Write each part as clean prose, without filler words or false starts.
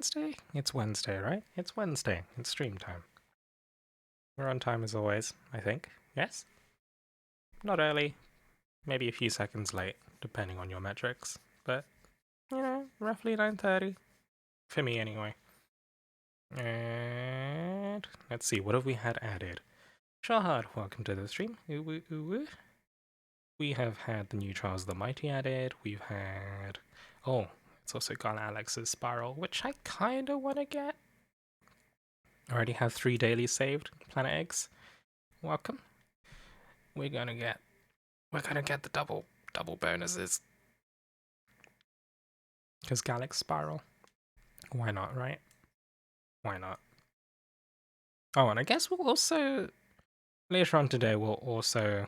Wednesday? It's Wednesday, right? It's Wednesday. It's stream time. We're on time as always, I think. Yes? Not early. Maybe a few seconds late, depending on your metrics. But, roughly 9:30. For me, anyway. And let's see, what have we had added? Shahad, welcome to the stream. Ooh, ooh, ooh. We have had the new Trials of the Mighty added. We've had... Oh, it's also got Alex's Spiral, which I kinda want to get. I already have 3 dailies saved. Planet Eggs, welcome. We're gonna get the double bonuses. Because Galax Spiral. Why not, right? Why not? Oh, and I guess we'll also... Later on today, we'll also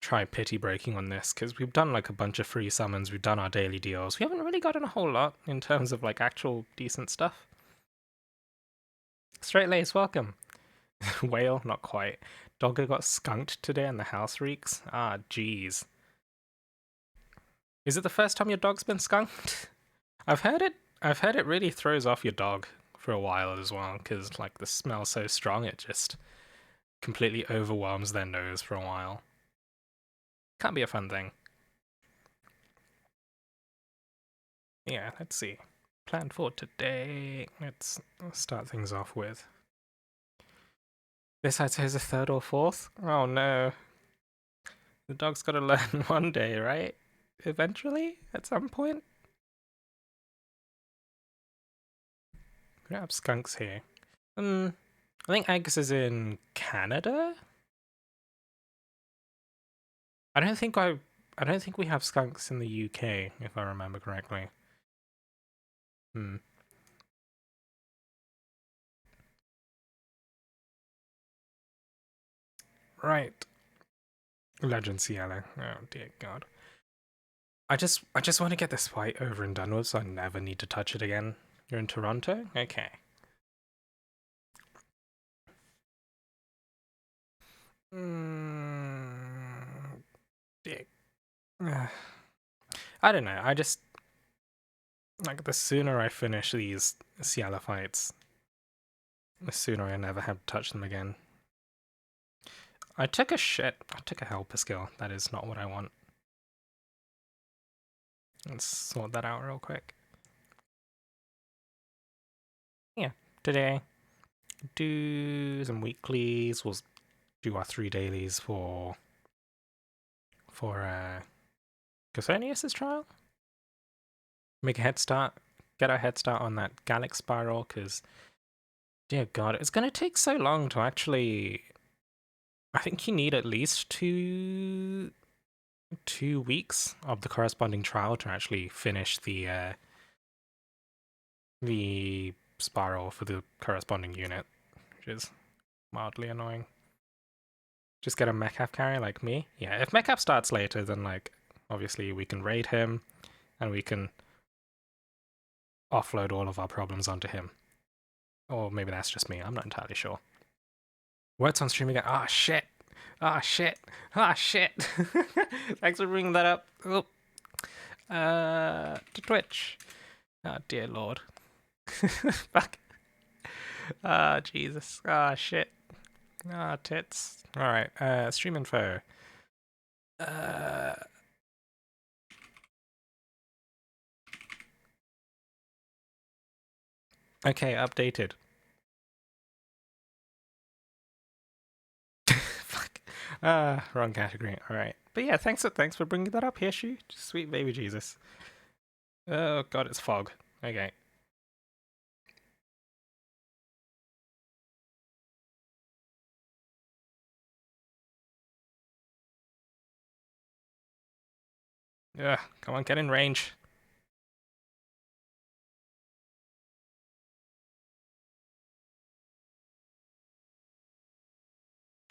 try pity breaking on this, because we've done like a bunch of free summons, we've done our daily deals. We haven't really gotten a whole lot in terms of like actual decent stuff. Straight Lace, welcome. Whale, not quite. Doggo got skunked today and the house reeks. Ah, jeez. Is it the first time your dog's been skunked? I've heard it really throws off your dog for a while as well, because like the smell's so strong it just completely overwhelms their nose for a while. Can't be a fun thing. Yeah, let's see. Plan for today. Let's start things off with. This I'd say is a 3rd or 4th. Oh no. The dog's gotta learn one day, right? Eventually? At some point? We don't have skunks here. I think Eggs is in Canada? I don't think we have skunks in the UK, if I remember correctly. Right. Legend Cielo. Oh dear god. I just want to get this fight over and done with so I never need to touch it again. You're in Toronto? Okay. Dick. I don't know. I just like the sooner I finish these Cielo fights, the sooner I never have to touch them again. I took a helper skill. That is not what I want. Let's sort that out real quick. Yeah, today, do some weeklies. We'll do our 3 dailies for Gethonius' trial. Make a head start. Get our head start on that Galax Spiral, because, dear god, it's going to take so long to actually... I think you need at least two weeks of the corresponding trial to actually finish the spiral for the corresponding unit, which is mildly annoying. Just get a Mechap carry like me. Yeah, if Mechap starts later, then like obviously we can raid him and we can offload all of our problems onto him. Or maybe that's just me, I'm not entirely sure. Words on stream again. Ah, shit. Ah, shit. Ah, shit. Thanks for bringing that up. Oh. To Twitch. Oh, dear lord. Fuck. Ah, Jesus. Ah, shit. Ah, tits. Alright, stream info. Okay, updated. Fuck. Wrong category. Alright. But yeah, thanks for bringing that up here, Shu. Sweet baby Jesus. Oh god, it's fog. Okay. Ugh, come on, get in range.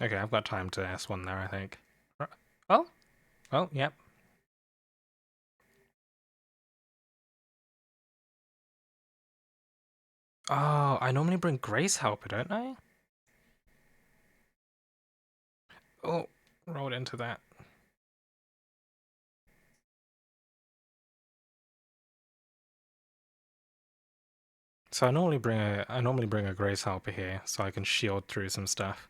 Okay, I've got time to S1 there, I think. Oh? Oh, yep. Oh, I normally bring Grace Helper, don't I? Oh, rolled into that. So I normally bring a Grace Helper here so I can shield through some stuff.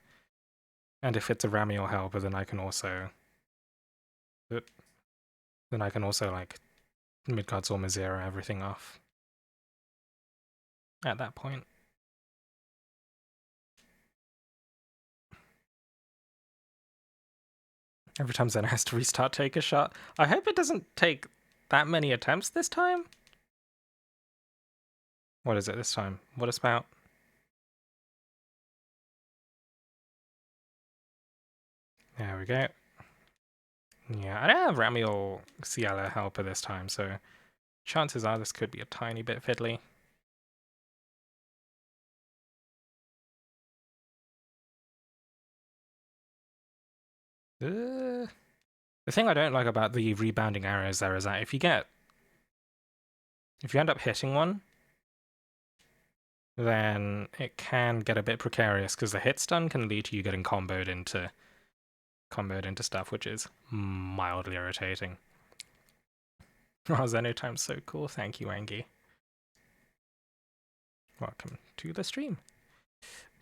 And if it's a Ramiel Helper, then I can also like Midgard's Zorma zero everything off at that point. Every time Zen has to restart, take a shot. I hope it doesn't take that many attempts this time. What is it this time? What is about? There we go. Yeah, I don't have Ramiel Ciela Helper this time, so chances are this could be a tiny bit fiddly. The thing I don't like about the rebounding arrows there is that if you end up hitting one, then it can get a bit precarious because the hit stun can lead to you getting comboed into stuff, which is mildly irritating. Oh, Xenotime's so cool. Thank you, Angie. Welcome to the stream.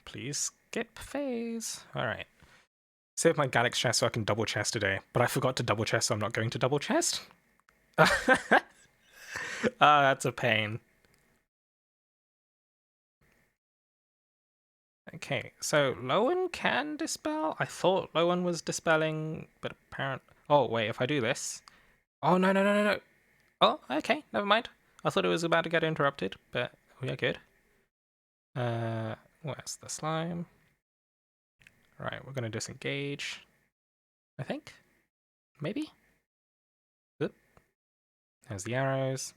Please skip phase. Alright. Save my Galax chest so I can double chest today, but I forgot to double chest, so I'm not going to double chest. That's a pain. Okay, so Lowen can dispel? I thought Lowen was dispelling, but apparently... Oh, wait, if I do this... Oh, no, no, no, no, no. Oh, okay, never mind. I thought it was about to get interrupted, but we are good. Where's the slime? Right, we're going to disengage. I think? Maybe? Oop. There's the arrows.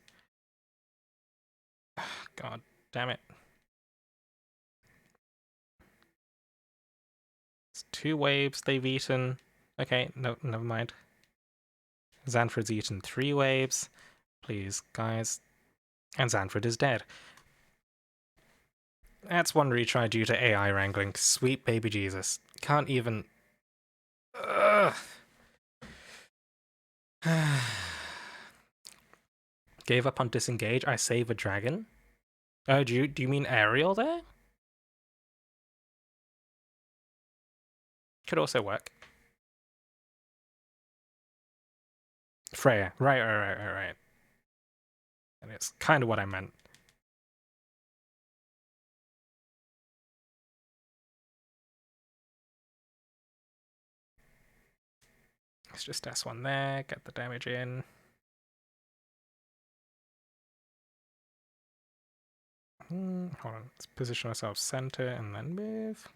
God damn it. It's 2 waves they've eaten. Okay, no, never mind. Xanford's eaten 3 waves. Please, guys. And Xanford is dead. That's 1 retry due to AI wrangling. Sweet baby Jesus. Can't even... Ugh. Gave up on disengage. I save a dragon. Oh, do you mean Ariel there? Could also work. Freya. Right. And it's kind of what I meant. Let's just S1 there, get the damage in. Hold on, let's position ourselves center and then move.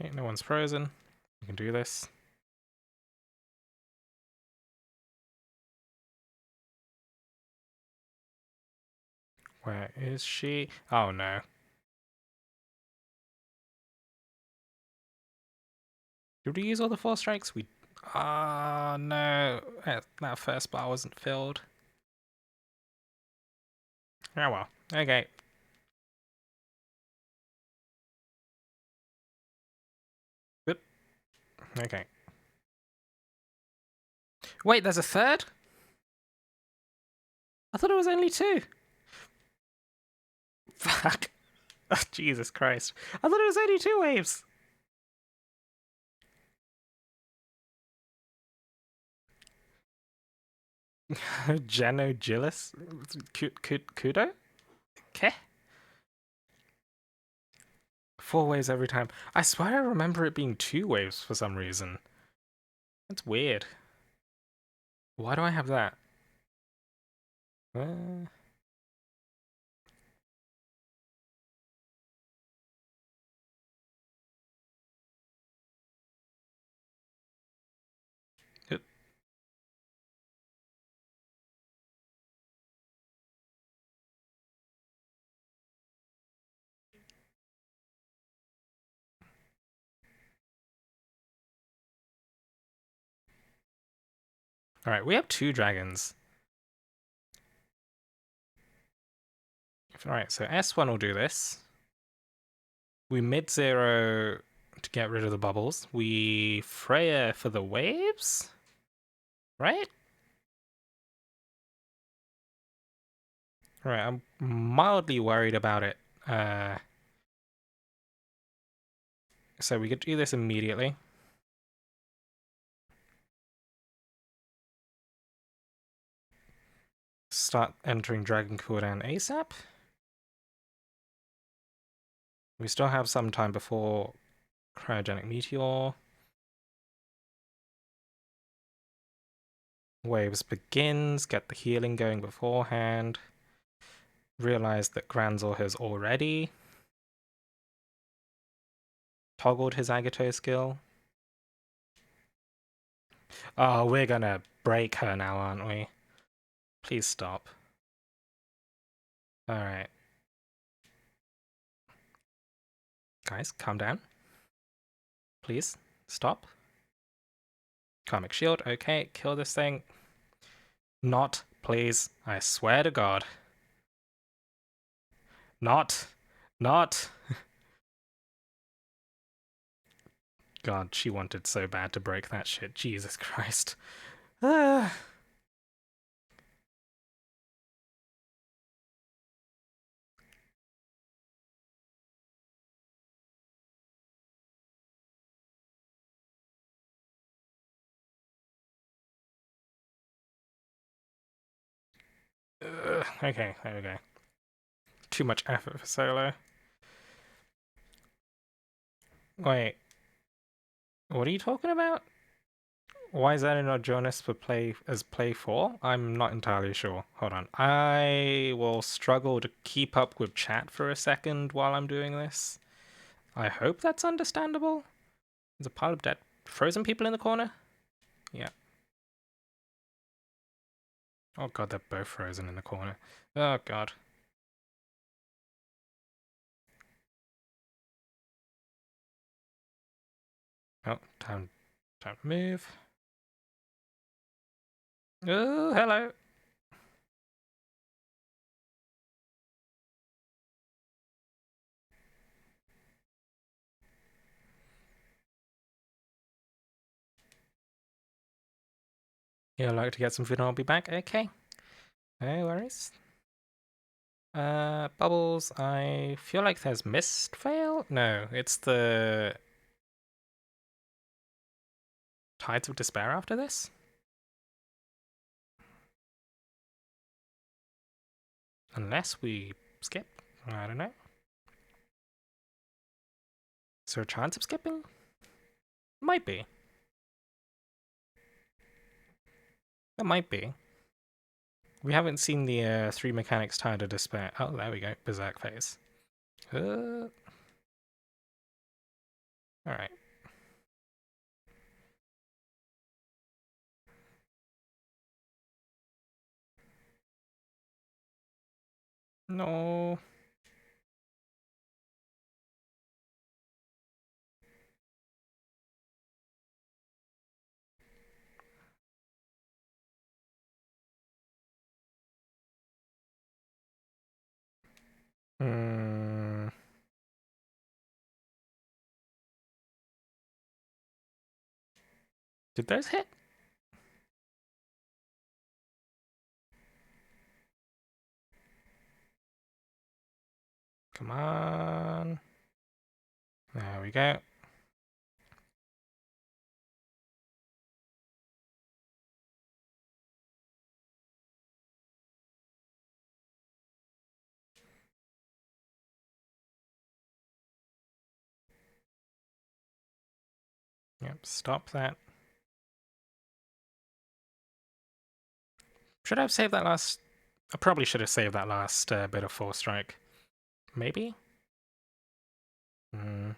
Okay, no one's frozen. We can do this. Where is she? Oh no. Did we use all the 4 strikes? We... Ah, no. That first bar wasn't filled. Oh well. Okay. Oop. Okay. Wait, there's a 3rd? I thought it was only 2. Fuck. Oh, Jesus Christ. I thought it was only 2 waves. XenoXilus? Kudo? Okay. 4 waves every time. I swear I remember it being 2 waves for some reason. That's weird. Why do I have that? Yep. Alright, we have 2 dragons. Alright, so S1 will do this. We mid-zero to get rid of the bubbles. We Freya for the waves? Right? Right, I'm mildly worried about it. So we could do this immediately. Start entering Dragon cooldown ASAP. We still have some time before Cryogenic Meteor. Waves begins, get the healing going beforehand. Realize that Granzor has already toggled his Agato skill. Oh, we're gonna break her now, aren't we? Please stop. Alright. Guys, calm down. Please, stop. Karmic Shield, okay, kill this thing. Not, please, I swear to God. Not. God, she wanted so bad to break that shit. Jesus Christ. Okay. Okay, there we go. Too much effort for solo. Wait. What are you talking about? Why is that not Jonas for play 4? I'm not entirely sure. Hold on. I will struggle to keep up with chat for a second while I'm doing this. I hope that's understandable. There's a pile of dead frozen people in the corner? Yeah. Oh god, they're both frozen in the corner. Oh god. Oh, time to move. Oh, hello. You'd like to get some food and I'll be back? Okay. No worries. Bubbles, I feel like there's mist fail? No, it's the Tides of Despair after this? Unless we skip? I don't know. Is there a chance of skipping? Might be. There might be. We haven't seen the 3 mechanics Tide of Despair. Oh, there we go. Berserk phase. Alright. No. Hmm. Did those hit? Come on. There we go. Yep, stop that. Should I have saved that last... I probably should have saved that last bit of Force Strike. Maybe? Hmm.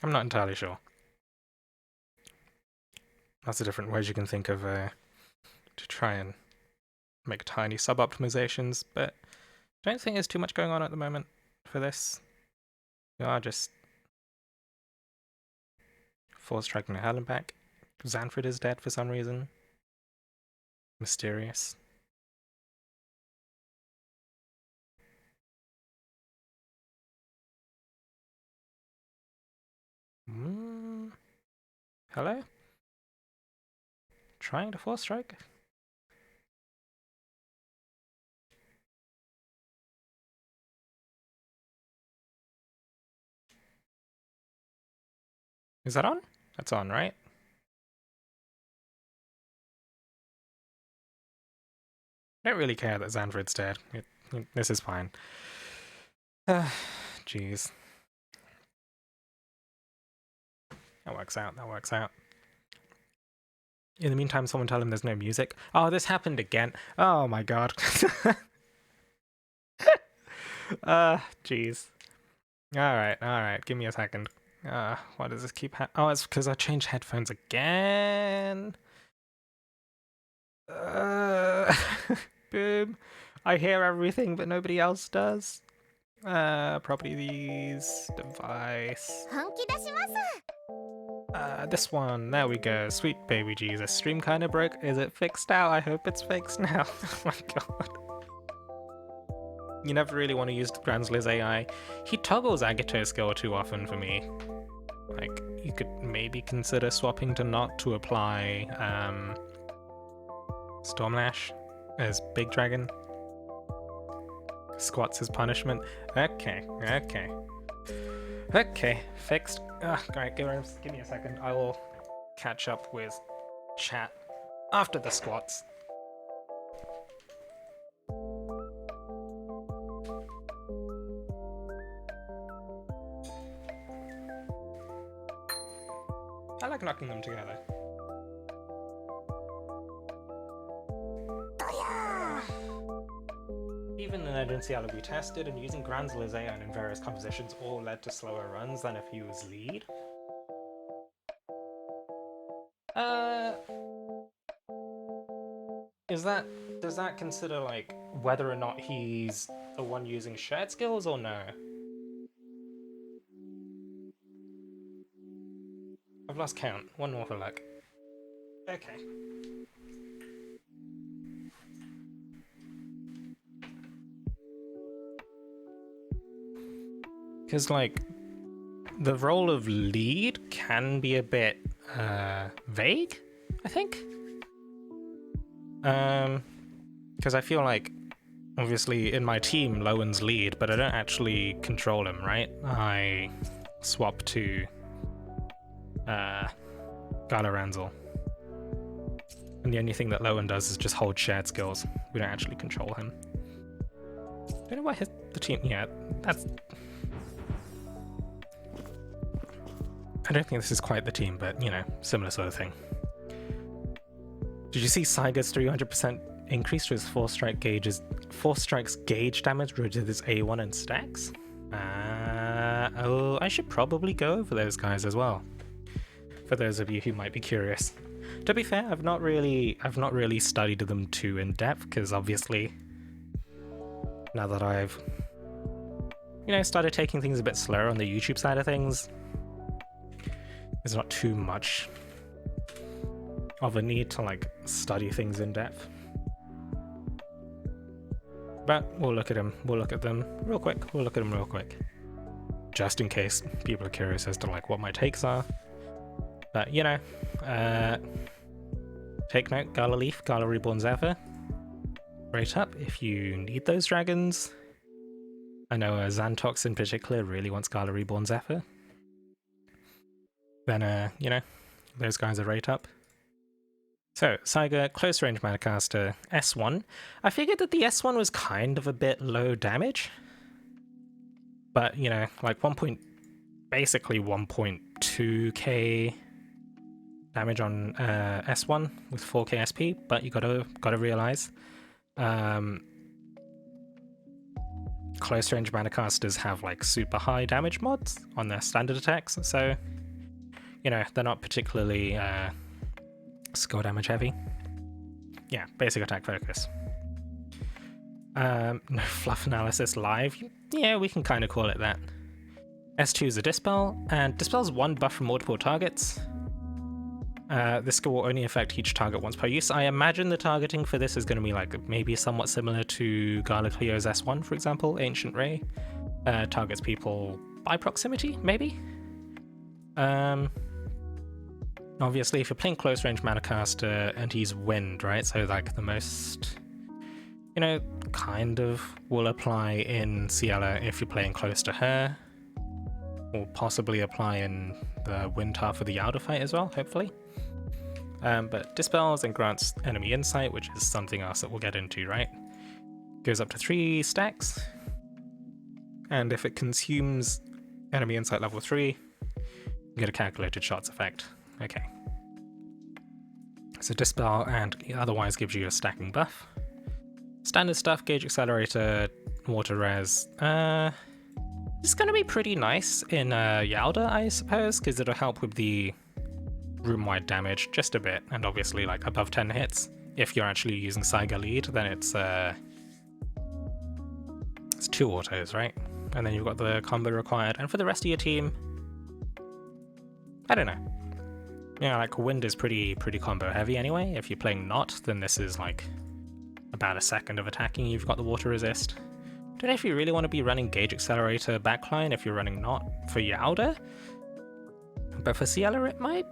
I'm not entirely sure. Lots of different ways you can think of to try and make tiny sub-optimizations, but I don't think there's too much going on at the moment for this. We are just Force Striking a Helen back. Xanfrid is dead for some reason. Mysterious. Hello? Trying to force strike? Is that on? That's on, right? I don't really care that Xanfrid's dead. This is fine. Jeez. That works out, that works out. In the meantime, someone tell him there's no music. Oh, this happened again. Oh my god. Jeez. Alright, give me a second. Why does this keep oh, it's because I changed headphones again. Boom. I hear everything, but nobody else does. Properties, device. This one, there we go. Sweet baby Jesus. Stream kinda broke. Is it fixed now? I hope it's fixed now. Oh my god. You never really want to use Granzler's AI. He toggles Agito skill too often for me. Like, you could maybe consider swapping to not to apply Stormlash as Big Dragon. Squats as punishment. Okay, fixed. Great, give me a second. I will catch up with chat after the squats. I like knocking them together. Even in XenoXilus we tested, and using Granzler's AI in various compositions all led to slower runs than if he was lead. Does that consider like whether or not he's the one using shared skills or no? I've lost count. One more for luck. Okay. Because, like, the role of lead can be a bit vague, I think. Because I feel like, obviously, in my team, Lowen's lead, but I don't actually control him, right? I swap to Galaranzel. And the only thing that Lowen does is just hold shared skills. We don't actually control him. I don't know why the team... Yeah, that's... I don't think this is quite the team, but, you know, similar sort of thing. Did you see Saiga's 300% increase to his 4 strikes gauge damage with his A1 and stacks? Oh, I should probably go over those guys as well. For those of you who might be curious. To be fair, I've not really studied them too in depth, because obviously, now that I've, you know, started taking things a bit slower on the YouTube side of things, there's not too much of a need to like study things in depth. But we'll look at them. We'll look at them real quick. Just in case people are curious as to like what my takes are. But you know, take note, Gala Leaf, Gala Reborn Zephyr. Rate up if you need those dragons. I know Xantox in particular really wants Gala Reborn Zephyr. Then, you know, those guys are rate up. So, Saiga, close range Madacaster, S1. I figured that the S1 was kind of a bit low damage. But, you know, like basically 1.2k damage on S1 with 4k SP, but you gotta realize, close range Madacasters have like super high damage mods on their standard attacks, so you know, they're not particularly skill damage heavy. Yeah, basic attack focus. No fluff analysis live. Yeah, we can kind of call it that. S2 is a Dispel, and Dispel's one buff from multiple targets. This skill will only affect each target once per use. I imagine the targeting for this is going to be like maybe somewhat similar to Garlicleo's S1, for example, Ancient Ray. Targets people by proximity, maybe? Obviously, if you're playing close range Manacaster and he's Wind, right? So like the most, you know, kind of will apply in Ciela if you're playing close to her. Or possibly apply in the Wind half of the Yalda fight as well, hopefully. But dispels and grants enemy insight, which is something else that we'll get into, right? Goes up to 3 stacks. And if it consumes enemy insight level 3, you get a calculated shots effect. Okay. So dispel and otherwise gives you a stacking buff. Standard stuff, gauge accelerator, water res. It's going to be pretty nice in Yalda, I suppose, because it'll help with the room-wide damage just a bit, and obviously like above 10 hits. If you're actually using Saiga lead, then it's 2 autos, right? And then you've got the combo required. And for the rest of your team, I don't know. Yeah, like Wind is pretty combo heavy anyway. If you're playing Not, then this is like about a second of attacking. You've got the water resist. Don't know if you really want to be running Gauge Accelerator backline if you're running Not for Yalda. But for Ciela it might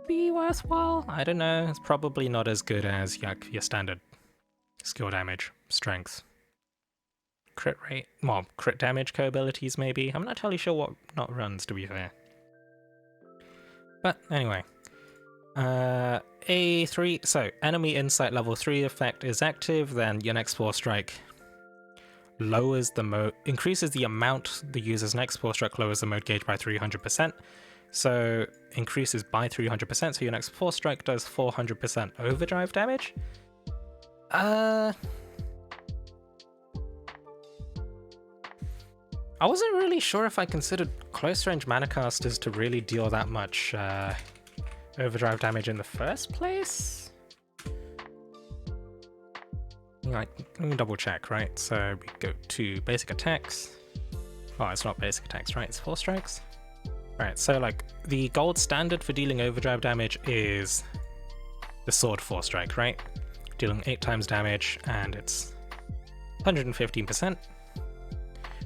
be worthwhile. I don't know. It's probably not as good as your standard skill damage, strength, crit rate, well, crit damage co-abilities maybe. I'm not entirely sure what Not runs, to be fair. But anyway. A3, so enemy insight level 3 effect is active, then your next 4 strike lowers the increases the amount the user's next 4 strike lowers the mode gauge by 300%. So increases by 300%, so your next 4 strike does 400% overdrive damage. I wasn't really sure if I considered close range Manacasters to really deal that much overdrive damage in the first place. Like, let me double check, right? So we go to basic attacks. Oh, it's not basic attacks, right? It's 4 strikes. Right, so like the gold standard for dealing overdrive damage is the sword 4 strike, right? Dealing 8 times damage, and it's 115%.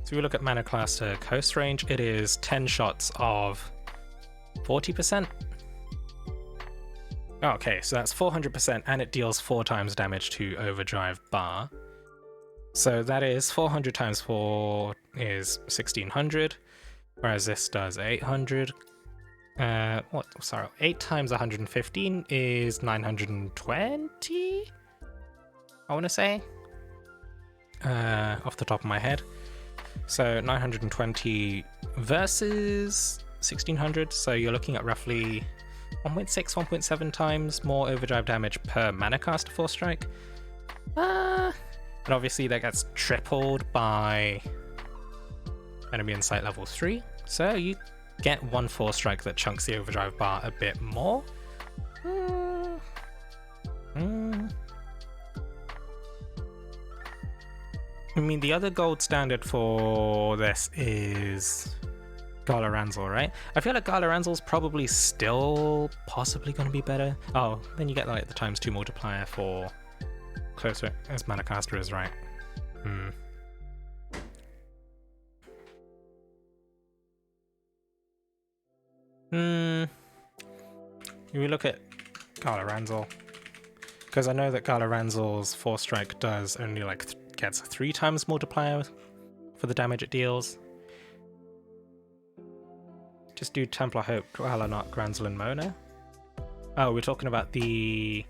So we look at Manacaster Coast range, it is 10 shots of 40%. Okay, so that's 400%, and it deals 4 times damage to overdrive bar. So that is 400 times 4 is 1600, whereas this does 800. 8 times 115 is 920? I want to say? Off the top of my head. So 920 versus 1600, so you're looking at roughly 1.6, 1.7 times more overdrive damage per Manacaster 4 strike. And obviously that gets tripled by enemy insight level 3, so you get 1 4 strike that chunks the overdrive bar a bit more. I mean, the other gold standard for this is Gala Ranzel, right? I feel like Gala Ranzel's probably still possibly going to be better. Oh, then you get like the ×2 multiplier for closer as Manacaster is, right? If we look at Gala Ranzel, because I know that Gala Ranzel's 4 strike does only like gets a 3 times multiplier for the damage it deals. Just do Templar Hope, Gala Not, Granzel, and Mona. Oh, we're talking about the...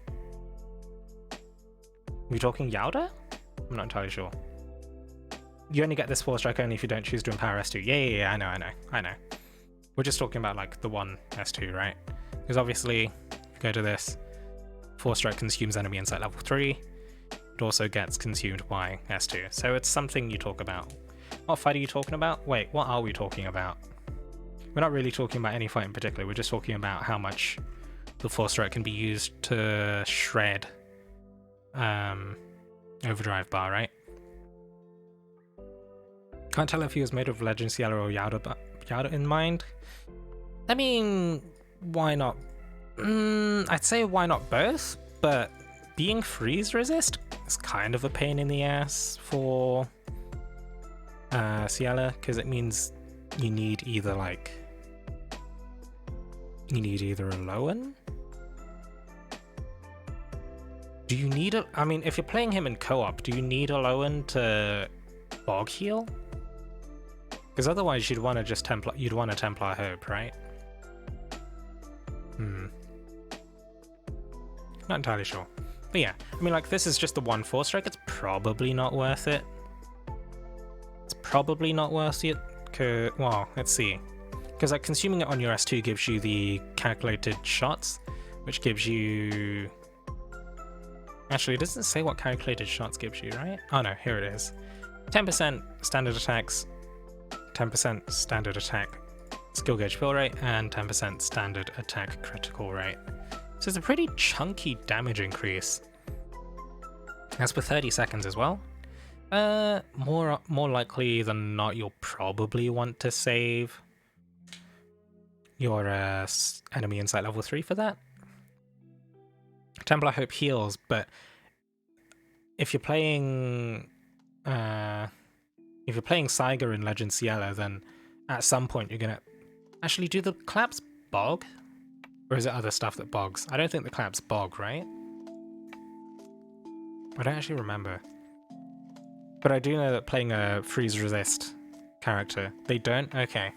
We're talking Yalda? I'm not entirely sure. You only get this 4 strike only if you don't choose to empower S2. Yeah, I know. We're just talking about like the one S2, right? Because obviously, if you go to this, 4 strike consumes enemy insight level 3. It also gets consumed by S2. So it's something you talk about. What fight are you talking about? Wait, what are we talking about? We're not really talking about any fight in particular, we're just talking about how much the 4 strike can be used to shred overdrive bar, right? Can't tell if he was made of Legend Ciela or Yalda in mind. I mean, why not I'd say why not both, but being freeze resist is kind of a pain in the ass for Ciela, because it means you need either a Lowen. Do you need a? I mean, if you're playing him in co-op, do you need a Lowen to bog heal? Because otherwise, you'd want to just Templar Hope, right? Not entirely sure. But yeah, I mean, like, this is just the 1 4-strike. It's probably not worth it. It's probably not worth it. Well, let's see. Because like consuming it on your S2 gives you the calculated shots, which gives you... Actually, it doesn't say what calculated shots gives you, right? Oh no, here it is. 10% standard attacks, 10% standard attack skill gauge fill rate, and 10% standard attack critical rate. So it's a pretty chunky damage increase. That's for 30 seconds as well. More likely than not, you'll probably want to save your enemy insight level 3 for that. Templar Hope heals, but if you're playing Saiga in Legend Ciela, then at some point you're gonna actually do the claps bog, or is it other stuff that bogs? I don't think the claps bog, right? I don't actually remember, but I do know that playing a freeze resist character, they don't. Okay,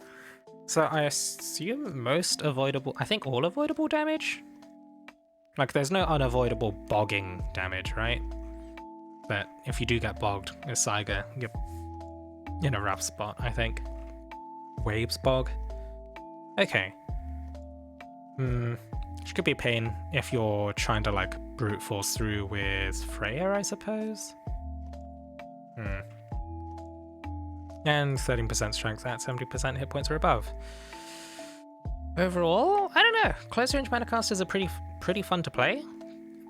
so I assume most avoidable. I think all avoidable damage. Like, there's no unavoidable bogging damage, right? But if you do get bogged with Saiga, you're in a rough spot, I think. Waves bog? Okay. Which could be a pain if you're trying to, like, brute force through with Freya, I suppose? And 13% strength at 70% hit points or above. Overall, I don't know. Close range Manacasters are pretty fun to play.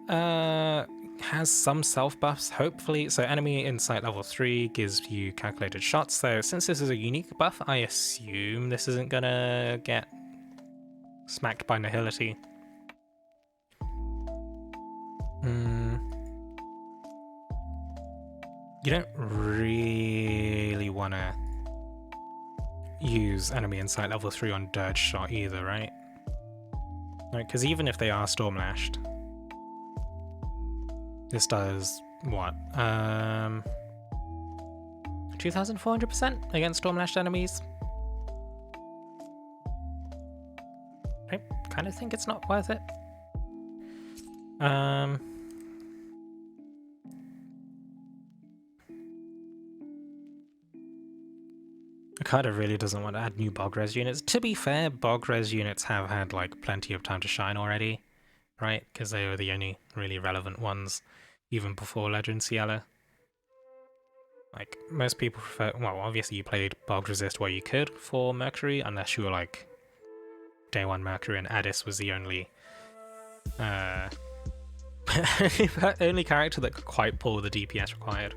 Has some self buffs, hopefully. So enemy insight level 3 gives you calculated shots. So since this is a unique buff, I assume this isn't gonna get smacked by nihility. You don't really want to use enemy insight level 3 on Dirge Shot either, right? Right, because even if they are Storm Lashed, this does what? 2,400% against Storm Lashed enemies? I kind of think it's not worth it. Okada really doesn't want to add new Bog Res units. To be fair, Bog Res units have had like plenty of time to shine already, right? Because they were the only really relevant ones even before Legend Ciela. Like, most people prefer... Well, obviously you played Bog Resist where you could for Mercury, unless you were like Day 1 Mercury and Addis was the only only character that could quite pull the DPS required.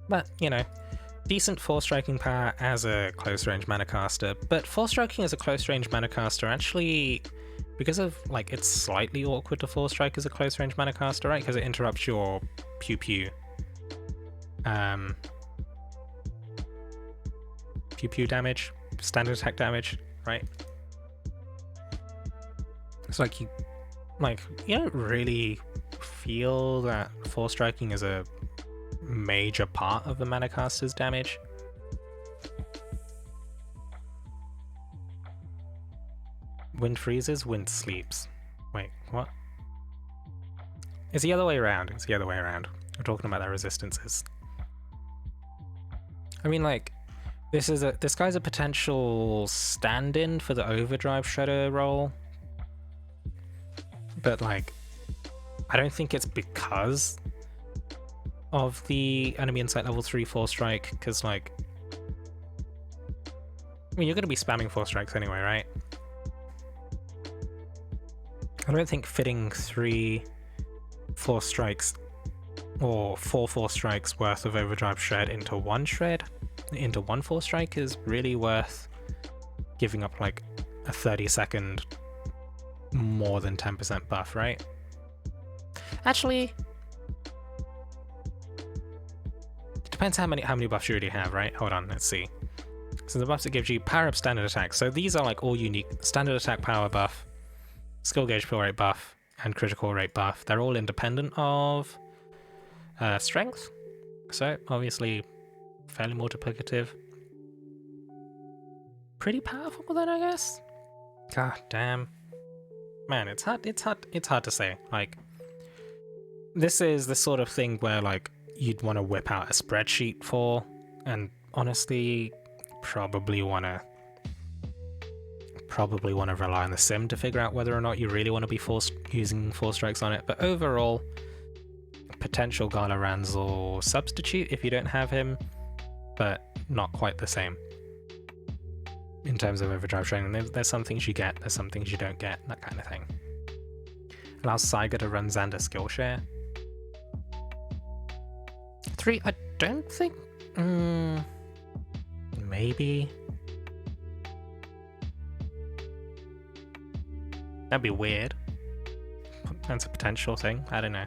But, you know, decent 4-striking power as a close-range Manacaster, but 4-striking as a close-range Manacaster actually, because of, like, it's slightly awkward to 4-strike as a close-range Manacaster, right? Because it interrupts your pew-pew. Pew-pew damage, standard attack damage, right? It's like you don't really feel that 4-striking is a major part of the Manacaster's damage. Wind freezes, wind sleeps. Wait, what? It's the other way around. It's the other way around. We're talking about their resistances. I mean, like, this guy's a potential stand-in for the Overdrive Shredder role. But, like, I don't think it's because of the enemy insight level 3 4-strike, because, like, I mean, you're going to be spamming 4-strikes anyway, right? I don't think fitting 3 4-strikes or 4 4-strikes worth of Overdrive Shred into one 4-strike is really worth giving up like a 30-second more than 10% buff, right? Actually, it depends how many buffs you already have, right? Hold on, let's see. So the buffs it gives you, power up standard attack. So these are like all unique. Standard attack power buff, skill gauge fill rate buff, and critical rate buff. They're all independent of strength. So obviously fairly multiplicative. Pretty powerful then, I guess. God damn. Man, it's hard to say. Like, this is the sort of thing where like you'd want to whip out a spreadsheet for, and honestly probably want to rely on the sim to figure out whether or not you really want to be using 4 strikes on it. But overall, potential Gala Ranzel substitute if you don't have him, but not quite the same in terms of overdrive training. There's some things you get, there's some things you don't get, that kind of thing. Allows Saiga to run Xander Skillshare. 3, I don't think... maybe? That'd be weird. That's a potential thing, I don't know.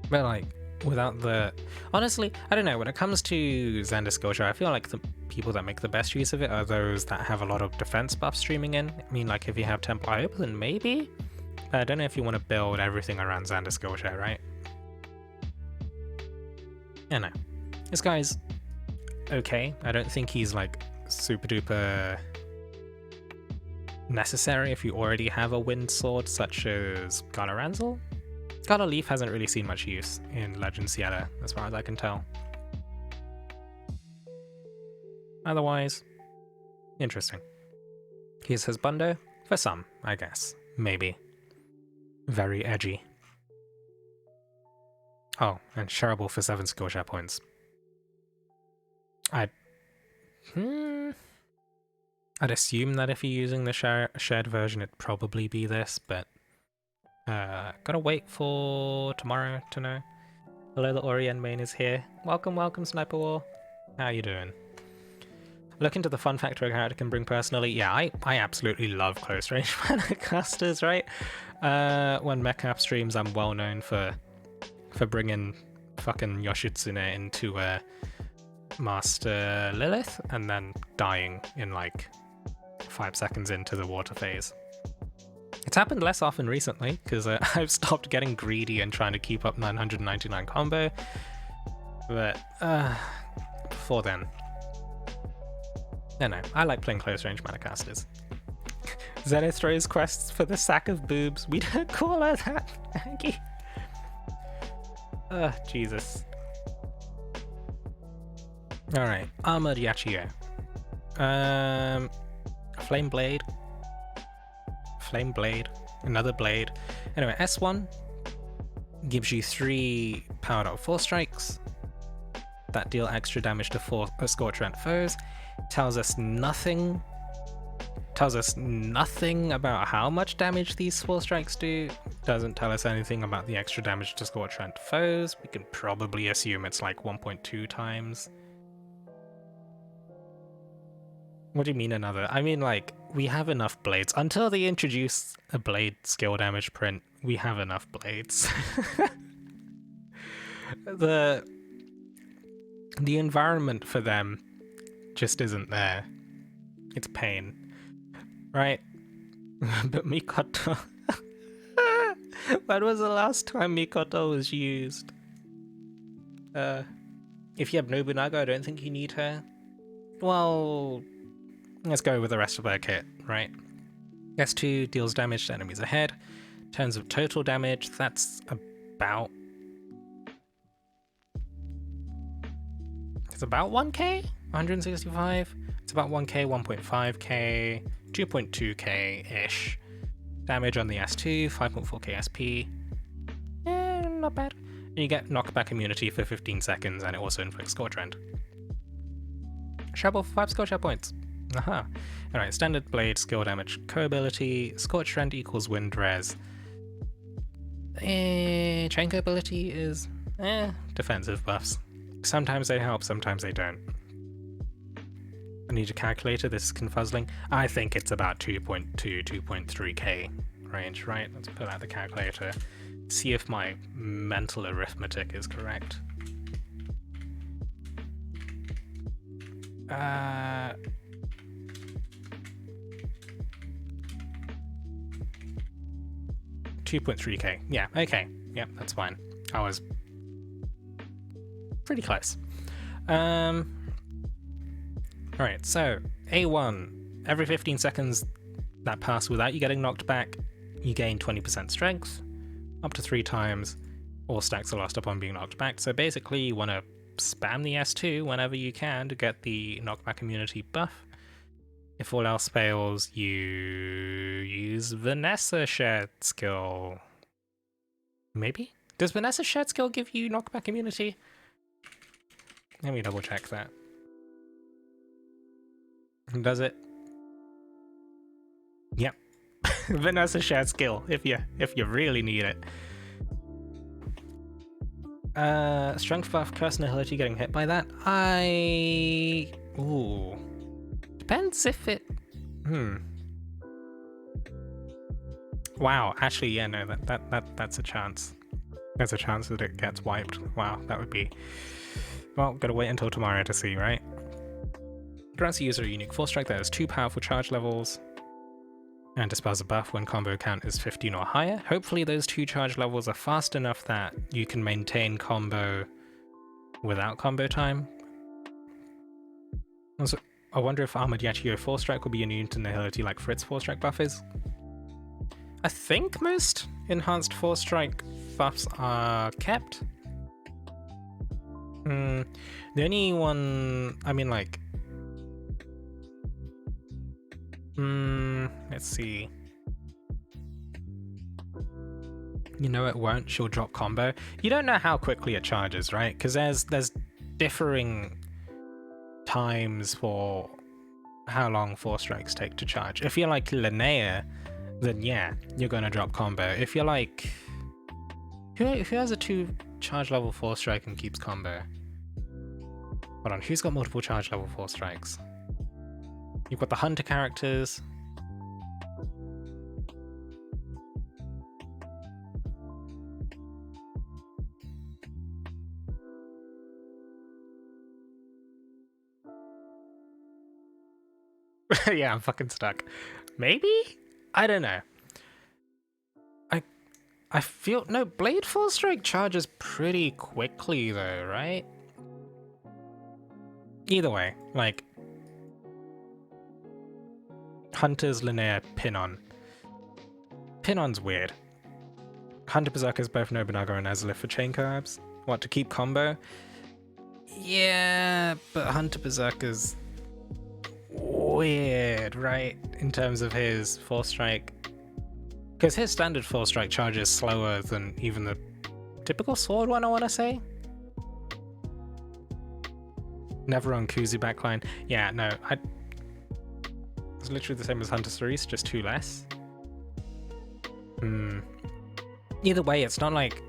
But like, without the... Honestly, I don't know, when it comes to Xander Skillshare, I feel like the people that make the best use of it are those that have a lot of defense buff streaming in. I mean, like, if you have Temple Eye Open, then maybe? But I don't know if you want to build everything around Xander Skillshare, right? I don't know. This guy's okay. I don't think he's, like, super duper necessary if you already have a wind sword such as Gala Ranzel. Gala Leaf hasn't really seen much use in Legend Ciela, as far as I can tell. Otherwise, interesting. Here's his Bundo, for some, I guess. Maybe. Very edgy. Oh, and shareable for 7 Skillshare points. I'd assume that if you're using the shared version, it'd probably be this, but gotta wait for tomorrow to know. Hello, the Orient main is here. Welcome, welcome, Sniper War. How you doing? Look into the fun factor a character can bring personally. Yeah, I absolutely love close range mana casters, right? When Mechap streams, I'm well known for bringing fucking Yoshitsune into Master Lilith and then dying in like 5 seconds into the water phase. It's happened less often recently, because I've stopped getting greedy and trying to keep up 999 combo, but before then. No, I like playing close range mana casters. Zenith throws quests for the sack of boobs. We don't call her that, Maggie. Jesus. Alright, Armored Yachio. Flame Blade. Flame Blade. Another blade. Anyway, S1 gives you 3 powered up 4 strikes that deal extra damage to 4 Scorch-Rent foes. Tells us nothing about how much damage these 4 strikes do. Doesn't tell us anything about the extra damage to Scorch-Rent foes. We can probably assume it's like 1.2 times. What do you mean another? I mean, like, we have enough blades. Until they introduce a blade skill damage print, we have enough blades. The environment for them just isn't there. It's pain. Right? But Mikoto... When was the last time Mikoto was used? If you have Nobunaga, I don't think you need her. Well, let's go with the rest of her kit, right? S2 deals damage to enemies ahead. In terms of total damage, that's about... It's about 1k? 165? It's about 1k, 1.5k, 2.2k-ish. Damage on the S2, 5.4k SP. Not bad. And you get knockback immunity for 15 seconds, and it also inflicts Scorch-Rend. Shareable for 5 Scorch points. Aha. Alright, standard blade, skill damage, co-ability, Scorch-Rend equals wind res. Chain co-ability is defensive buffs. Sometimes they help, sometimes they don't. need a calculator. This is confuzzling. I think it's about 2.2, 2.3k range, right? Let's pull out the calculator. See if my mental arithmetic is correct. 2.3k. Yeah, okay. Yeah, that's fine. I was pretty close. Alright, so A1. Every 15 seconds that pass without you getting knocked back, you gain 20% strength, up to 3 times. All stacks are lost upon being knocked back. So basically, you want to spam the S2 whenever you can to get the knockback immunity buff. If all else fails, you use Vanessa shared skill. Maybe? Does Vanessa shared skill give you knockback immunity? Let me double check that. Does it? Yep. Vanessa shared skill if you really need it. Strength buff, curse and agility getting hit by that. Ooh. Depends if it... Wow, actually, yeah, no, that's a chance. There's a chance that it gets wiped. Wow, that would be... Well, gotta wait until tomorrow to see, right? Grants the user a unique force strike that has 2 powerful charge levels, and dispels a buff when combo count is 15 or higher. Hopefully those 2 charge levels are fast enough that you can maintain combo without combo time. Also, I wonder if Armored Yachio Force Strike will be immune to nihility like Fritz Force Strike buff is. I think most enhanced Force Strike buffs are kept. The only one, I mean, like... let's see. You know it won't, she'll drop combo. You don't know how quickly it charges, right? Because there's differing times for how long Force Strikes take to charge. If you're like Linnea, then yeah, you're gonna drop combo. If you're like... Who has a 2 charge level Force Strike and keeps combo? Hold on, who's got multiple charge level Force Strikes? You've got the Hunter characters. Yeah, I'm fucking stuck. Maybe? I don't know. I feel... No, Blade Force Strike charges pretty quickly though, right? Either way, like... Hunter's Linnea Pinon. Pinon's weird. Hunter Berserker's both Nobunaga and Azalith for chain collabs. What, to keep combo? Yeah, but Hunter Berserker's weird, right? In terms of his Force Strike. Because his standard Force Strike charges slower than even the typical sword one, I want to say. Never on Kuzu backline. Yeah, no, it's literally the same as Hunter Cerise, just 2 less. Either way, it's not like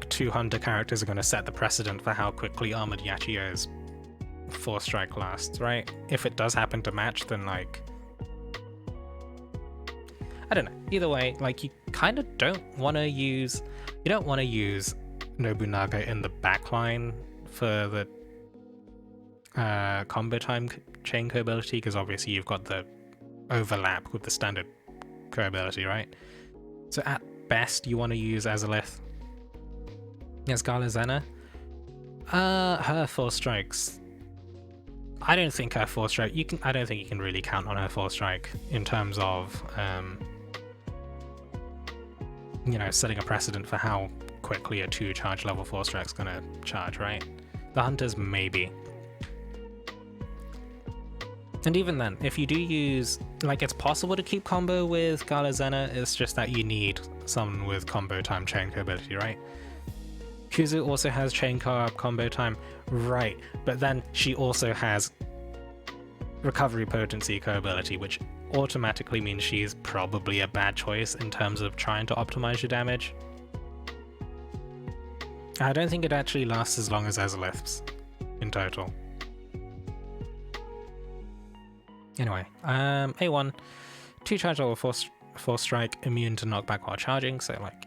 2 Hunter characters are going to set the precedent for how quickly Armored Yachio's Force Strike lasts, right? If it does happen to match, then like... I don't know. Either way, like, you kind of don't want to use... You don't want to use Nobunaga in the backline for the combo time chain co-ability, because obviously you've got the overlap with the standard co-ability, right? So at best, you want to use Azalith. Yes, Gala Zena. Her Force Strikes... I don't think her Force Strike... I don't think you can really count on her Force Strike in terms of... you know, setting a precedent for how quickly a 2 charge level Force Strike's gonna charge, right? The Hunters, maybe. And even then, if you do use... Like, it's possible to keep combo with Gala Zena, it's just that you need someone with combo time chain co-ability, right? Kuzu also has chain co-op combo time, right, but then she also has recovery potency co-ability, which automatically means she's probably a bad choice in terms of trying to optimize your damage. I don't think it actually lasts as long as Azalith's in total. Anyway, A1, 2 charge level 4 strike, immune to knockback while charging, so like,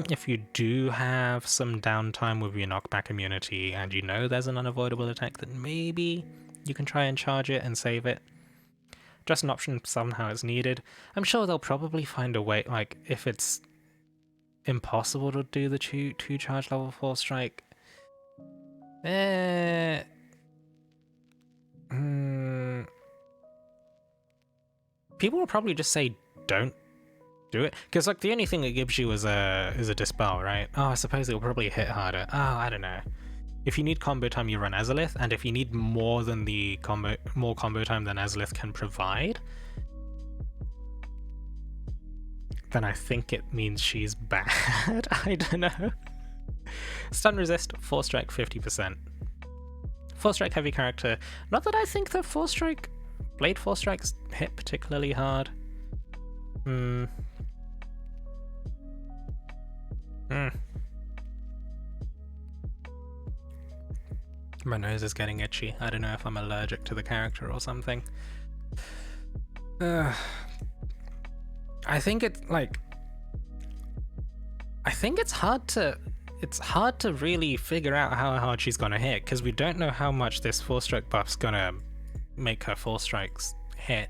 if you do have some downtime with your knockback immunity and you know there's an unavoidable attack, then maybe you can try and charge it and save it. Just an option somehow it's needed. I'm sure they'll probably find a way, like, if it's impossible to do the 2 charge level 4 strike, people will probably just say don't do it, because like the only thing it gives you is a dispel, right? Oh, I suppose it will probably hit harder. Oh, I don't know. If you need combo time, you run Azalith, and if you need more combo time than Azalith can provide, then I think it means she's bad. I don't know. Stun resist, 4 strike, 50%. 4 strike heavy character. Not that I think that 4 strike Blade 4 strikes hit particularly hard. My nose is getting itchy. I don't know if I'm allergic to the character or something. I think it's like, I think it's hard to really figure out how hard she's gonna hit, because we don't know how much this 4 strike buff's gonna make her 4 strikes hit.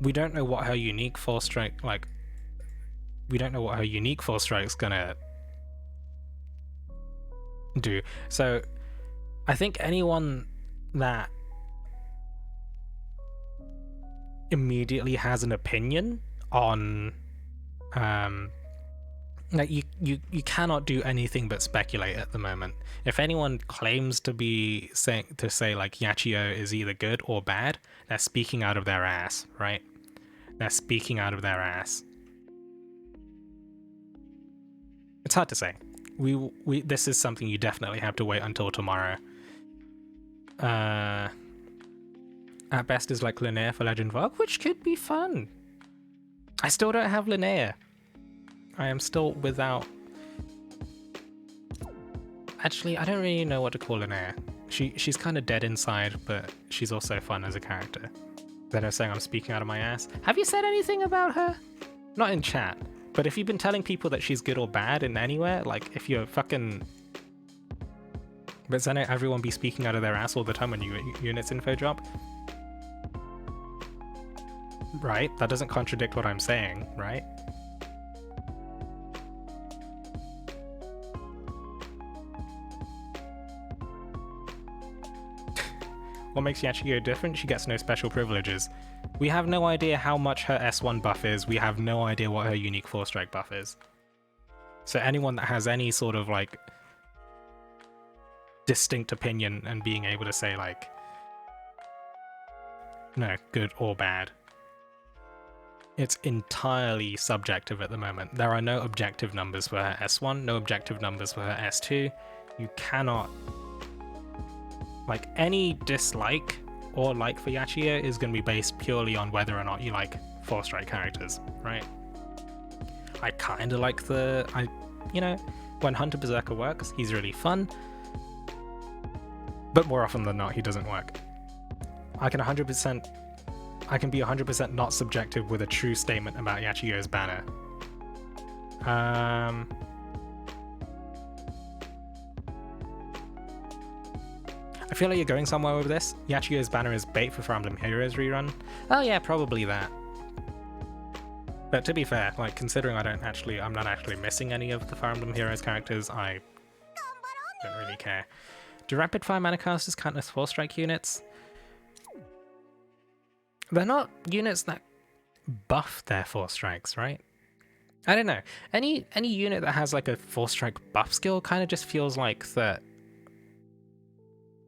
We don't know what her unique 4 strike, like, we don't know what her unique 4 strike's gonna do. So I think anyone that immediately has an opinion on like, you cannot do anything but speculate at the moment. If anyone claims to say like Yachio is either good or bad, they're speaking out of their ass, right? They're speaking out of their ass. It's hard to say. This is something you definitely have to wait until tomorrow. At best is like Linnea for Legend of Arc, which could be fun. I still don't have Linnea. I am still without... Actually, I don't really know what to call Linnea. She's kind of dead inside, but she's also fun as a character. Then I'm saying I'm speaking out of my ass. Have you said anything about her? Not in chat, but if you've been telling people that she's good or bad in anywhere, like if you're fucking... But then everyone be speaking out of their ass all the time when units info drop. Right? That doesn't contradict what I'm saying, right? What makes Yachio different? She gets no special privileges. We have no idea how much her S1 buff is. We have no idea what her unique 4 strike buff is. So anyone that has any sort of like distinct opinion and being able to say like, no, good or bad, it's entirely subjective at the moment. There are no objective numbers for her S1, no objective numbers for her S2. You cannot... Like, any dislike or like for Yachio is going to be based purely on whether or not you like 4 strike characters, right? I kind of like you know, when Hunter Berserker works, he's really fun, but more often than not, he doesn't work. I can be 100% not subjective with a true statement about Yachio's banner. I feel like you're going somewhere with this. Yachio's banner is bait for Fire Emblem Heroes rerun. Oh yeah, probably that. But to be fair, like, considering I'm not actually missing any of the Fire Emblem Heroes characters, I don't really care. Do rapid fire mana casters count as 4 strike units? They're not units that buff their 4 strikes, right? I don't know. Any unit that has like a 4 strike buff skill kind of just feels like that.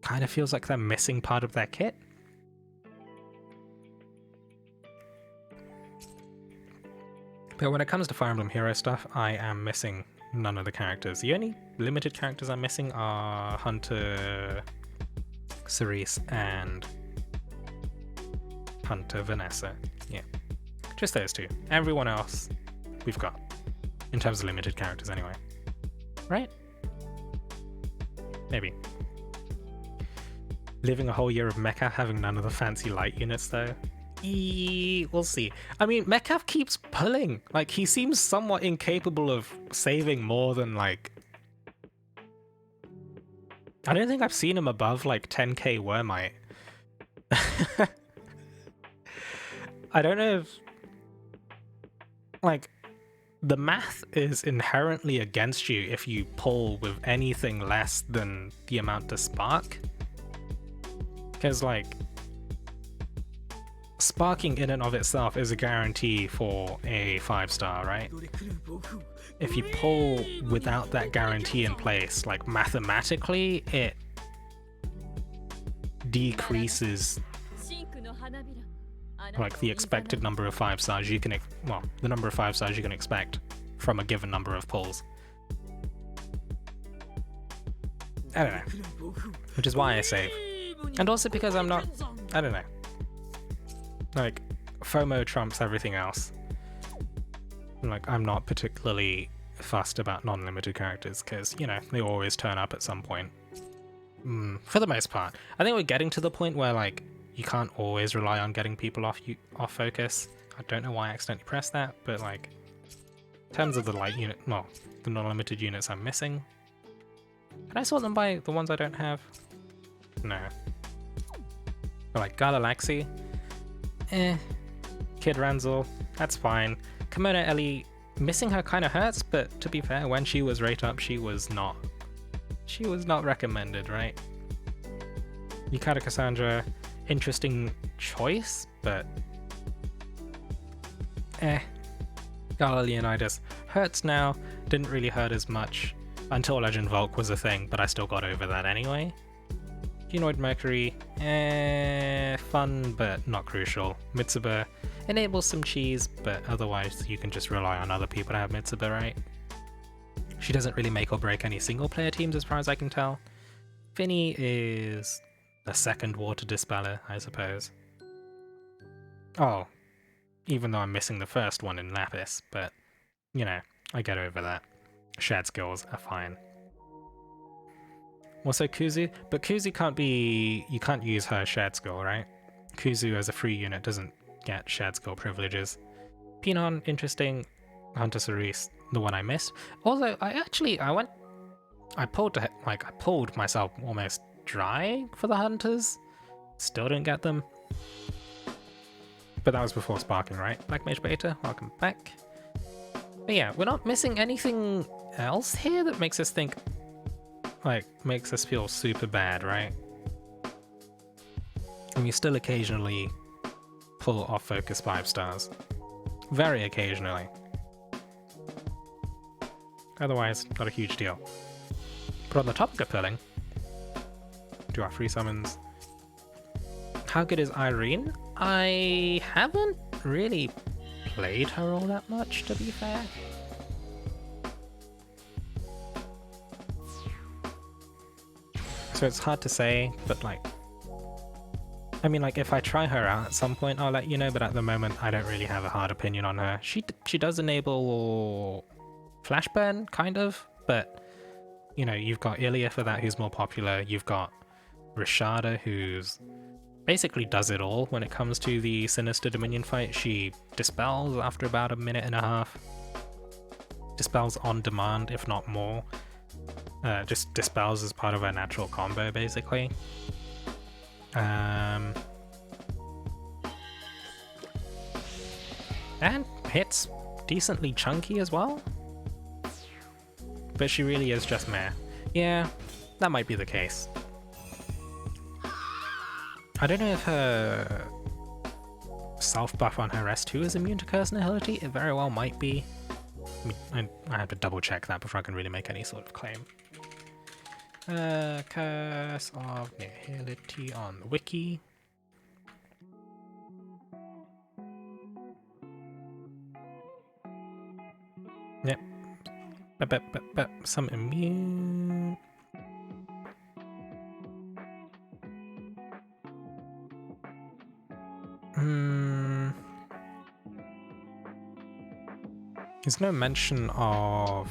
Kind of feels like they're missing part of their kit. But when it comes to Fire Emblem Hero stuff, I am missing none of the characters. The only limited characters I'm missing are Hunter, Cerise, and Hunter Vanessa. Yeah, just those two. Everyone else we've got, in terms of limited characters anyway. Right? Maybe. Living a whole year of Mecha having none of the fancy light units though. We'll see. I mean, Metcalf keeps pulling. Like, he seems somewhat incapable of saving more than, like... I don't think I've seen him above, like, 10k Wormite. I don't know if... Like, the math is inherently against you if you pull with anything less than the amount to spark. Because, like... Sparking in and of itself is a guarantee for a 5-star, right? If you pull without that guarantee in place, like mathematically, it decreases like the expected number of 5-stars you can, well, the number of 5-stars you can expect from a given number of pulls. I don't know, which is why I save, and also because I'm not, I don't know. Like, FOMO trumps everything else. Like, I'm not particularly fussed about non-limited characters, because, you know, they always turn up at some point. For the most part. I think we're getting to the point where, like, you can't always rely on getting people off focus. I don't know why I accidentally pressed that, but, like, in terms of the light unit, well, the non-limited units I'm missing. Can I sort them by the ones I don't have? No. But, like, Galalaxy. Kid Ranzel, that's fine. Kimono Ellie, missing her kind of hurts, but to be fair, when she was rate up, she was not recommended, right? Yukata Cassandra, interesting choice, but Gala Leonidas hurts now, didn't really hurt as much until Legend Volk was a thing, but I still got over that anyway. Humanoid Mercury, fun but not crucial. Mitsuba enables some cheese, but otherwise you can just rely on other people to have Mitsuba, right? She doesn't really make or break any single player teams as far as I can tell. Finny is the second water dispeller, I suppose. Oh, even though I'm missing the first one in Lapis, but, you know, I get over that. Shared skills are fine. Also Kuzu, but Kuzu can't be... you can't use her shared skill, right? Kuzu as a free unit doesn't get shared skill privileges. Pinon, interesting. Hunter Cerise, the one I missed. Although, I pulled myself almost dry for the Hunters. Still didn't get them. But that was before sparking, right? Black Mage Beta, welcome back. But yeah, we're not missing anything else here that makes us think... like, makes us feel super bad, right? And we still occasionally pull off focus 5-stars. Very occasionally. Otherwise, not a huge deal. But on the topic of pulling, do our free summons. How good is Irene? I haven't really played her all that much, to be fair. So it's hard to say, but like, I mean, like, if I try her out at some point, I'll let you know, but at the moment, I don't really have a hard opinion on her. She does enable Flashburn, kind of, but, you know, you've got Ilya for that, who's more popular. You've got Rashada, who's basically does it all when it comes to the Sinister Dominion fight. She dispels after about a minute and a half. Dispels on demand, if not more. Just dispels as part of her natural combo, basically. And hits decently chunky as well. But she really is just meh. Yeah, that might be the case. I don't know if her self-buff on her S2 is immune to Curse Nihility. It very well might be. I have to double check that before I can really make any sort of claim. Curse of Nihility on the wiki. Yep. Some immune. There's no mention of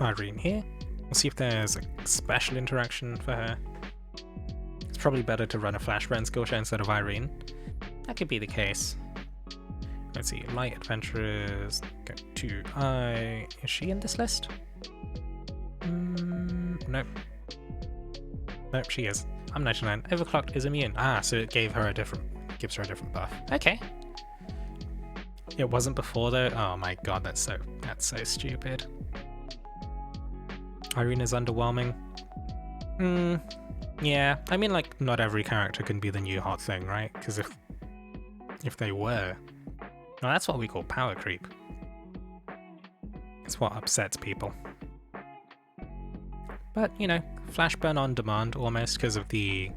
Irene here. We'll see if there's a special interaction for her. It's probably better to run a Flashburn Skillshare instead of Irene. That could be the case. Let's see, Light Adventurers, go to I. Is she in this list? Nope. Nope, she is. I'm 99. Overclocked is immune. Ah, so it gives her a different buff. Okay. It wasn't before though. Oh my god, that's so stupid. Irene is underwhelming. Yeah. I mean, like, not every character can be the new hot thing, right? Because if they were, well, that's what we call power creep. It's what upsets people. But, you know, Flashburn on demand almost because of the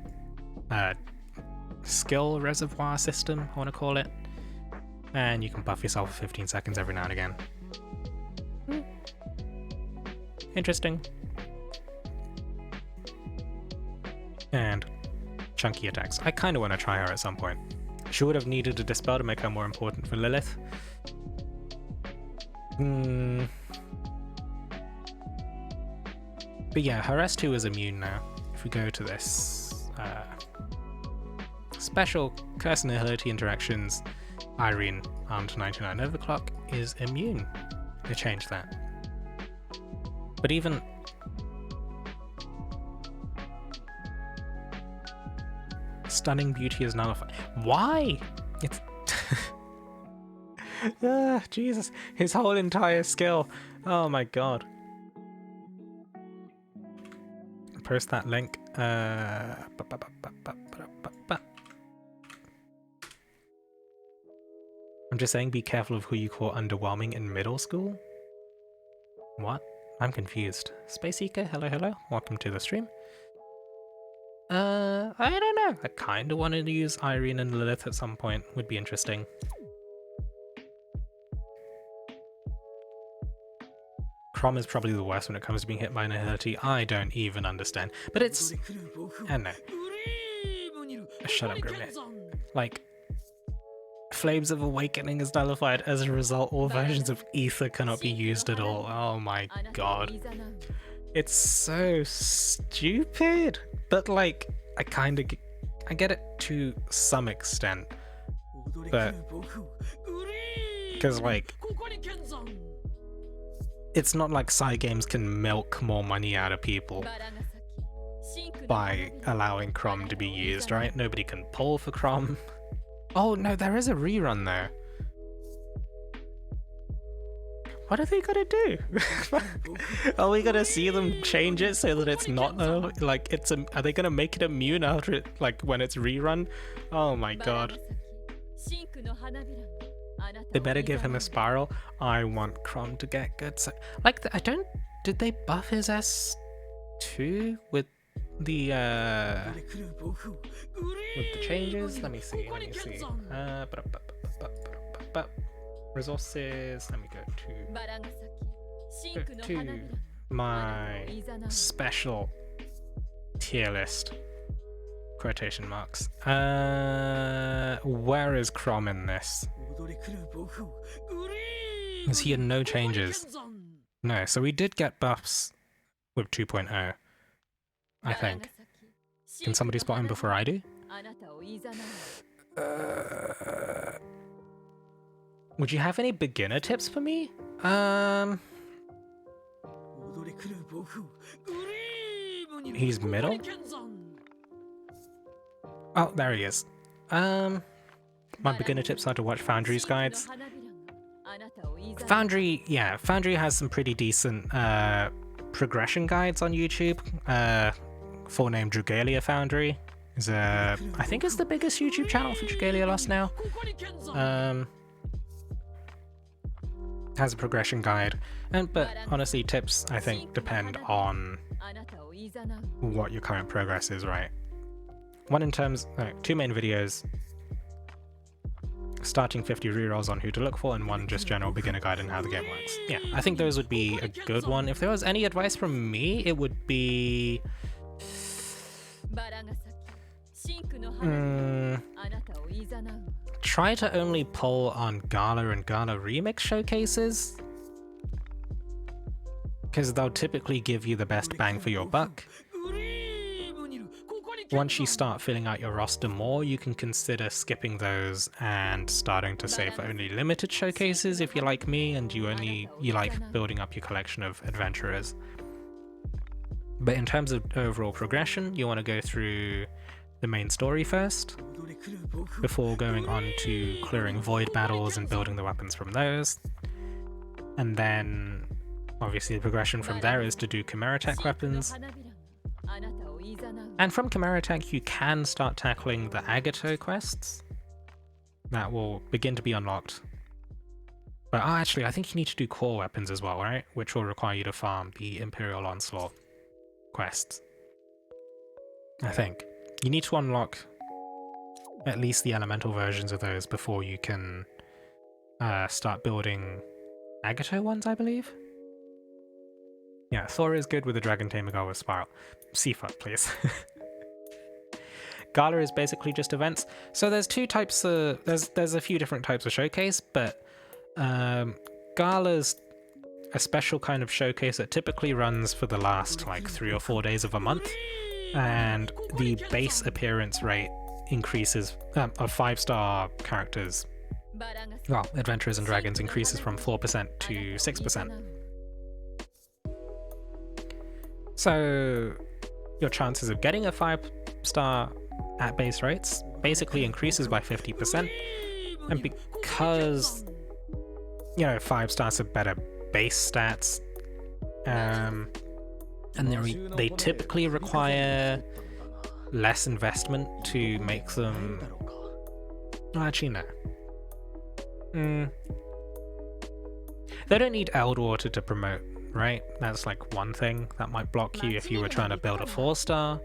skill reservoir system, I want to call it. And you can buff yourself for 15 seconds every now and again. Interesting. And chunky attacks. I kind of want to try her at some point. She would have needed a Dispel to make her more important for Lilith. But yeah, her S2 is immune now. If we go to this special Curse and Nihility interactions, Irene armed 99 Overclock is immune. They changed that. But even Stunning Beauty is nullified. Why? It's Jesus, his whole entire skill. Oh my god. Post that link. I'm just saying, be careful of who you call underwhelming in middle school. What? I'm confused. Space Seeker, hello, welcome to the stream. I don't know. I kind of wanted to use Irene and Lilith at some point. Would be interesting. Crom is probably the worst when it comes to being hit by Nihility. I don't even understand. But it's... I don't know. Shut up, Grimnit. Like, Flames of Awakening is nullified. As a result, all versions of Ether cannot be used at all. Oh my god. It's so stupid. But like, I get it to some extent. But... because like... it's not like Cygames can milk more money out of people by allowing Crom to be used, right? Nobody can pull for Crom. Oh no, there is a rerun there. What are they gonna do? Are we gonna see them change it so that it's not like it's are they gonna make it immune after it, like when it's rerun? Oh my god. They better give him a spiral. I want Crom to get good. So, like, did they buff his S2 with the changes? Let me see. Resources. Let me go to my special tier list. Quotation marks. Where is Crom in this? Is he in no changes? No, so we did get buffs with 2.0, I think. Can somebody spot him before I do? Would you have any beginner tips for me? He's middle? Oh, there he is. My beginner tips are to watch Foundry's guides. Foundry has some pretty decent progression guides on YouTube. Full name Drugalia Foundry is I think it's the biggest YouTube channel for Drugalia Lost now. Has a progression guide, but honestly, tips I think depend on what your current progress is, right? Two main videos. Starting 50 rerolls on who to look for, and one just general beginner guide on how the game works. Yeah, I think those would be a good one. If there was any advice from me, it would be... try to only pull on Gala and Gala Remix showcases. because they'll typically give you the best bang for your buck. Once you start filling out your roster more, you can consider skipping those and starting to save for only limited showcases if you're like me and you like building up your collection of adventurers. But in terms of overall progression, you want to go through the main story first, before going on to clearing void battles and building the weapons from those. And then, obviously the progression from there is to do Chimera Tech weapons. And from Chimera Tech you can start tackling the Agato quests that will begin to be unlocked. But actually I think you need to do core weapons as well, right? Which will require you to farm the Imperial Onslaught quests. I think. You need to unlock at least the elemental versions of those before you can start building Agato ones, I believe? Yeah, Thor is good with the Dragon Tamer Girl with Spiral. Seafuck, please. Gala is basically just events. So there's two types of... There's a few different types of showcase, but Gala's a special kind of showcase that typically runs for the last like 3 or 4 days of a month, and the base appearance rate increases of 5-star characters, well, adventurers and dragons, increases from 4% to 6%. So your chances of getting a 5-star at base rates basically increases by 50%, and because, you know, 5 stars have better base stats, and they typically require less investment to make them... Oh, actually, no. They don't need Eldwater to promote, right? That's like one thing that might block you if you were trying to build a 4-star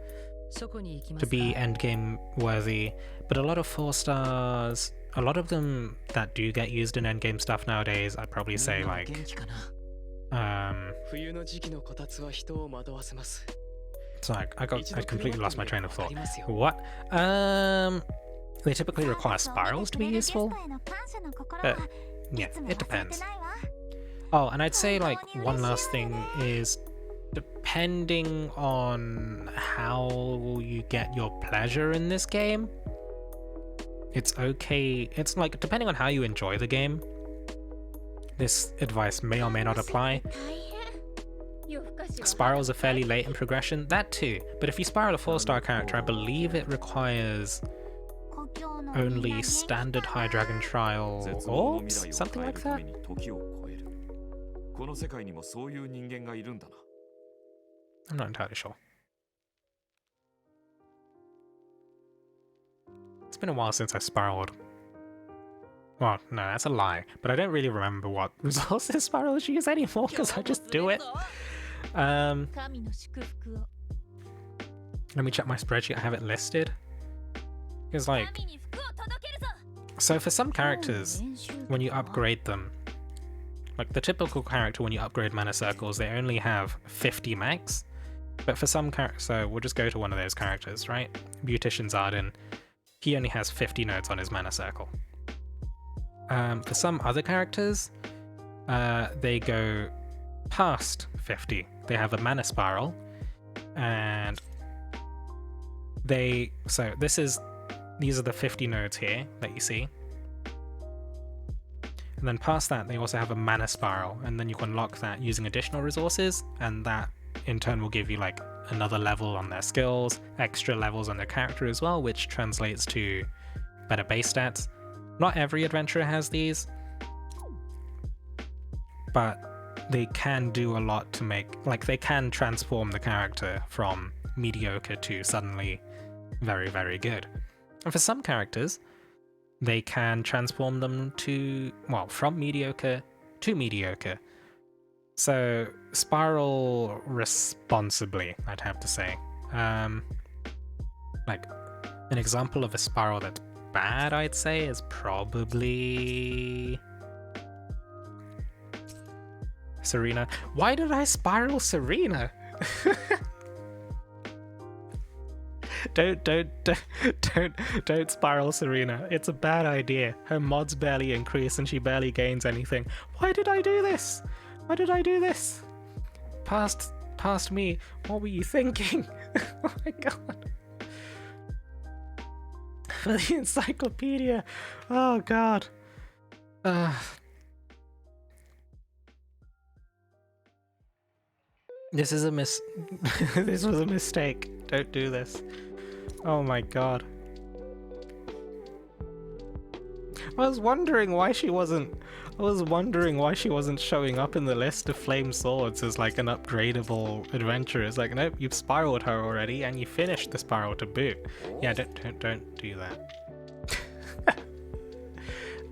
to be endgame worthy. But a lot of 4-stars, a lot of them that do get used in endgame stuff nowadays, I'd probably say like... Sorry, I completely lost my train of thought. What? They typically require spirals to be useful? But, yeah, it depends. Oh, and I'd say, like, one last thing is, depending on how you get your pleasure in this game, it's okay. It's like, depending on how you enjoy the game, this advice may or may not apply. Spirals are fairly late in progression, that too, but if you spiral a 4-star character, I believe it requires only standard High Dragon Trial orbs, something like that? I'm not entirely sure. It's been a while since I spiraled. Well, no, that's a lie, but I don't really remember what resources spirals use anymore because I just do it. Let me check my spreadsheet, I have it listed. It's like... So for some characters, when you upgrade them, like the typical character when you upgrade mana circles, they only have 50 max. But for some characters, so we'll just go to one of those characters, right? Beautician Zarden, he only has 50 nodes on his mana circle. For some other characters, they go past 50. They have a mana spiral, and so these are the 50 nodes here that you see. And then past that, they also have a mana spiral, and then you can unlock that using additional resources, and that in turn will give you like another level on their skills, extra levels on their character as well, which translates to better base stats. Not every adventurer has these, but they can do a lot to make, like they can transform the character from mediocre to suddenly very, very good. And for some characters, they can transform them to, well, from mediocre to mediocre. So spiral responsibly, I'd have to say. Like an example of a spiral that's bad, I'd say, is probably Serena. Why did I spiral Serena? Don't spiral Serena. It's a bad idea. Her mods barely increase and she barely gains anything. Why did I do this? Why did I do this? past me. What were you thinking? Oh my god. For the encyclopedia. Oh god. This is a this was a mistake. Don't do this. Oh my god. I was wondering why she wasn't showing up in the list of flame swords as like an upgradable adventure. It's like, nope, you've spiraled her already and you finished the spiral to boot. Yeah, don't do that.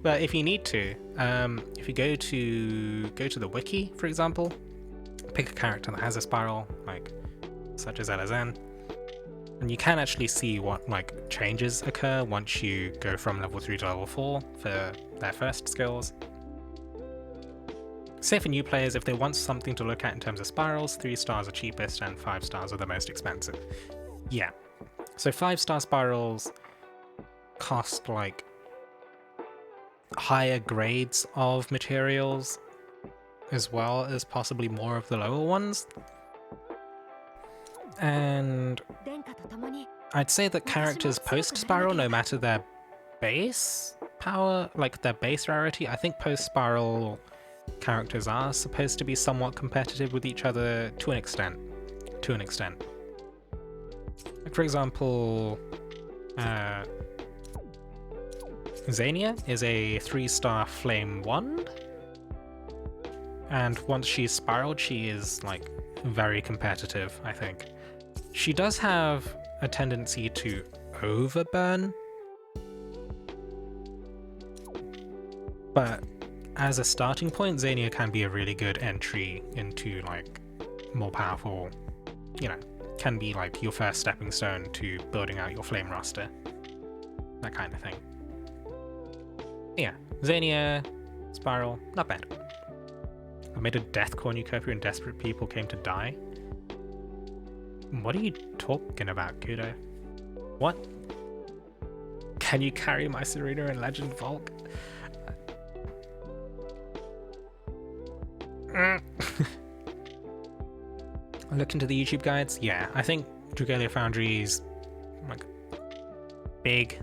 But if you need to, if you go to the wiki, for example, pick a character that has a spiral, like such as Elezen, and you can actually see what like changes occur once you go from level 3 to level 4 for their first skills. Say for new players, if they want something to look at in terms of spirals, 3 stars are cheapest and 5 stars are the most expensive. Yeah. So 5-star spirals cost like higher grades of materials as well as possibly more of the lower ones. And I'd say that characters post-spiral, no matter their base power, like their base rarity, I think post-spiral characters are supposed to be somewhat competitive with each other to an extent. Like for example, Xenia is a 3-star flame wand, and once she's spiraled, she is like very competitive, I think. She does have a tendency to overburn, but as a starting point, Xenia can be a really good entry into like more powerful, you know, can be like your first stepping stone to building out your flame roster, that kind of thing. Yeah, Xenia, Spiral, not bad. I made a death cornucopia and desperate people came to die. What are you talking about, Kudo? What? Can you carry my Serena and Legend Volk? Look into the YouTube guides. Yeah, I think Dragalia Foundry's like big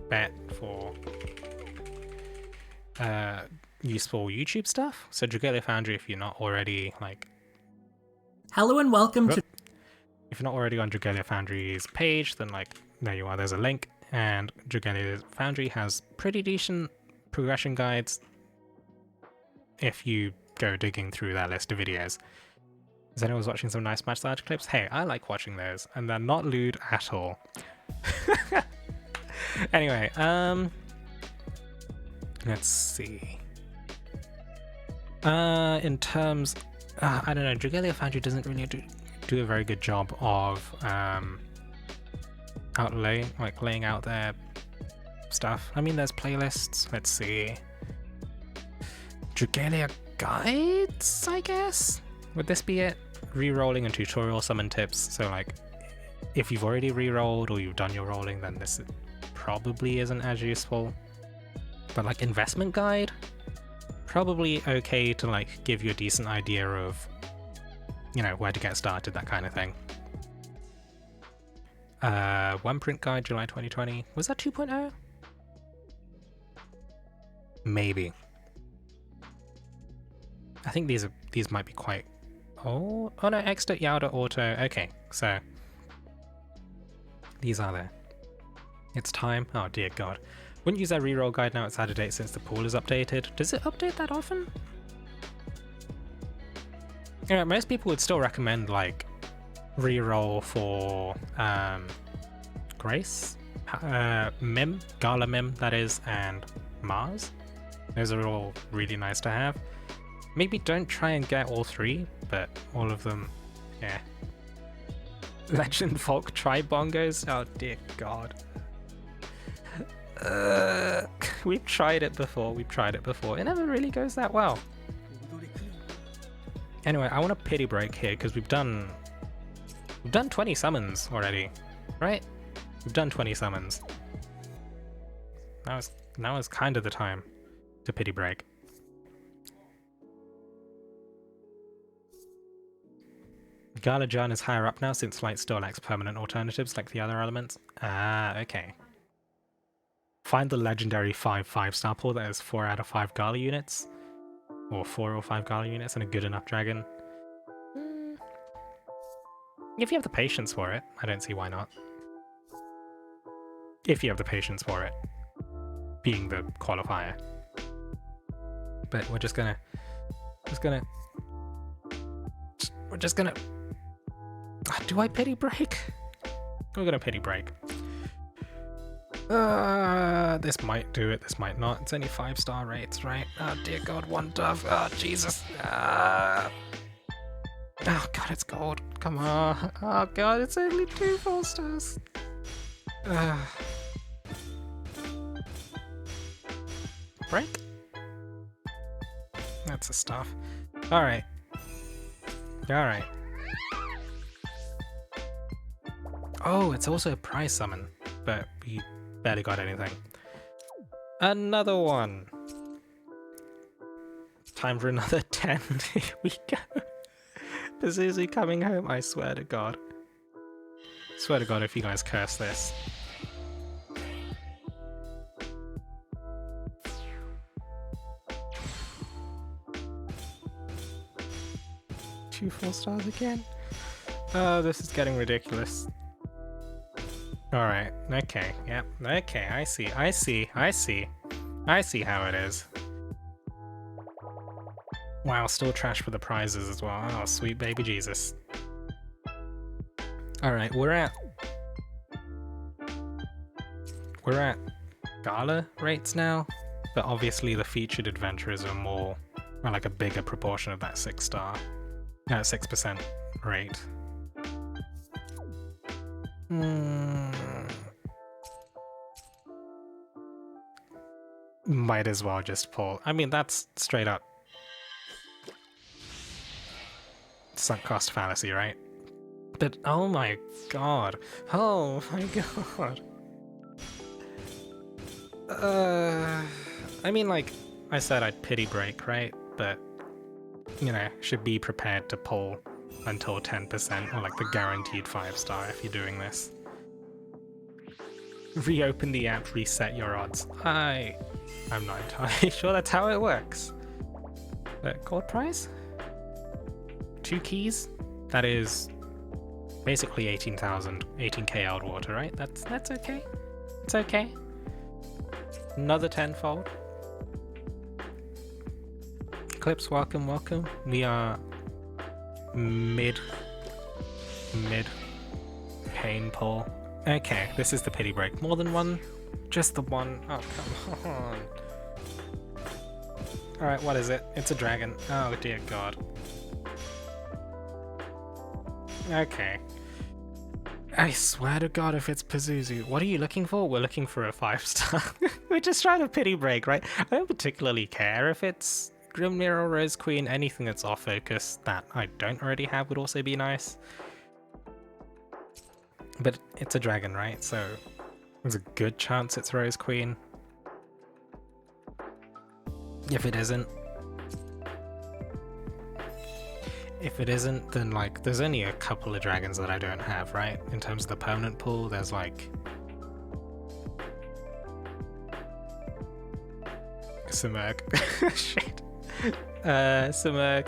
bet for useful YouTube stuff. So Dragalia Foundry, if you're not already like, hello and welcome to. If you're not already on Dragalia Foundry's page, then like there you are. There's a link, and Dragalia Foundry has pretty decent progression guides. If you go digging through that list of videos. Xenia was watching some nice Match Large clips. Hey, I like watching those, and they're not lewd at all. Anyway, let's see. In terms, I don't know, Dragalia Foundry doesn't really do a very good job of laying out their stuff. I mean, there's playlists. Let's see. Dragalia guides, I guess? Would this be it? Rerolling and tutorial summon tips. So like, if you've already rerolled or you've done your rolling, then this probably isn't as useful. But like investment guide, probably okay to like give you a decent idea of, you know, where to get started, that kind of thing. One print guide, July 2020. Was that 2.0? Maybe. I think these might be quite. Oh no, Extra Yauda Auto. Okay, so these are there. It's time. Oh dear God. Wouldn't use that reroll guide now. It's out of date since the pool is updated. Does it update that often? You know, most people would still recommend like reroll for Grace, Mim, Gala Mim, that is, and Mars. Those are all really nice to have. Maybe don't try and get all 3, but all of them, yeah. Legend Folk Tri-Bongos? Oh dear God. We've tried it before, It never really goes that well. Anyway, I want a pity break here, because we've done 20 summons already, right? We've done 20 summons. Now is kind of the time to pity break. Gala John is higher up now since light still lacks permanent alternatives like the other elements. Ah, okay. Find the legendary 5/5-star pool that has 4 out of 5 Gala units. Or 4 or 5 Gala units and a good enough dragon. If you have the patience for it, I don't see why not. If you have the patience for it. Being the qualifier. But we're just gonna... do I pity break? We're gonna pity break. This might do it, this might not. It's only 5-star rates, right? Oh dear god, 1 dove. Oh Jesus. Oh god, it's gold. Come on. Oh god, it's only 2 4-stars. Break? That's the stuff. Alright. Alright. Oh, it's also a prize summon, but we barely got anything. Another one! Time for another 10. Here we go. Pazuzu coming home, I swear to god. Swear to god if you guys curse this. Two 4-stars again? Oh, this is getting ridiculous. Alright, okay, yep, okay, I see how it is. Wow, still trash for the prizes as well. Oh, sweet baby Jesus. Alright, we're at Gala rates now, but obviously the featured adventurers are like a bigger proportion of that 6-star. 6% rate. Might as well just pull. I mean, that's straight up sunk cost fallacy, right? But oh my god. Oh my god. I mean, like I said, I'd pity break, right? But, you know, should be prepared to pull until 10%, or like the guaranteed 5-star if you're doing this. Reopen the app, reset your odds. I'm not entirely sure that's how it works. But gold prize? 2 keys? That is basically 18k old water, right? That's okay. It's okay. Another 10-fold. Clips, welcome. We are mid pain pull. Okay, this is the pity break. More than one? Just the one? Oh, come on. Alright, what is it? It's a dragon. Oh dear god. Okay. I swear to god if it's Pazuzu. What are you looking for? We're looking for a 5-star. We're just trying to pity break, right? I don't particularly care if it's Grimnir or Rose Queen. Anything that's off focus that I don't already have would also be nice. But it's a dragon, right? So there's a good chance it's Rose Queen. If it isn't, then like there's only a couple of dragons that I don't have, right? In terms of the permanent pool, there's like Simurg. Shit. Simurg.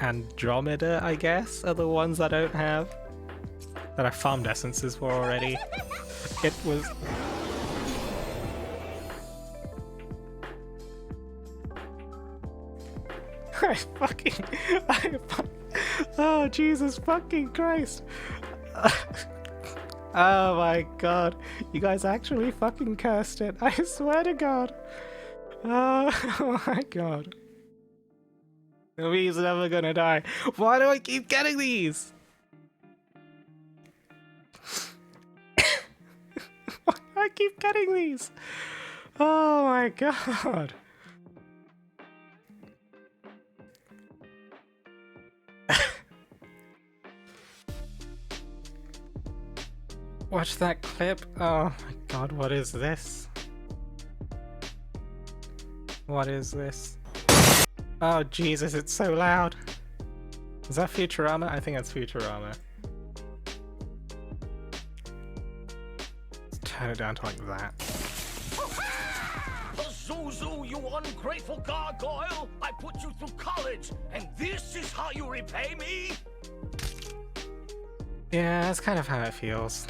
Andromeda, I guess, are the ones I don't have. That I farmed essences for already. It was... Oh, Jesus fucking Christ. Oh my god. You guys actually fucking cursed it. I swear to god. Oh my god. He's never gonna die. Why do I keep getting these? Why do I keep getting these? Oh my god. Watch that clip. Oh my god, what is this? What is this? Oh Jesus, it's so loud. Is that Futurama? I think that's Futurama. Let's turn it down to like that. Zuzu, you ungrateful gargoyle! I put you through college, and this is how you repay me? Yeah, that's kind of how it feels.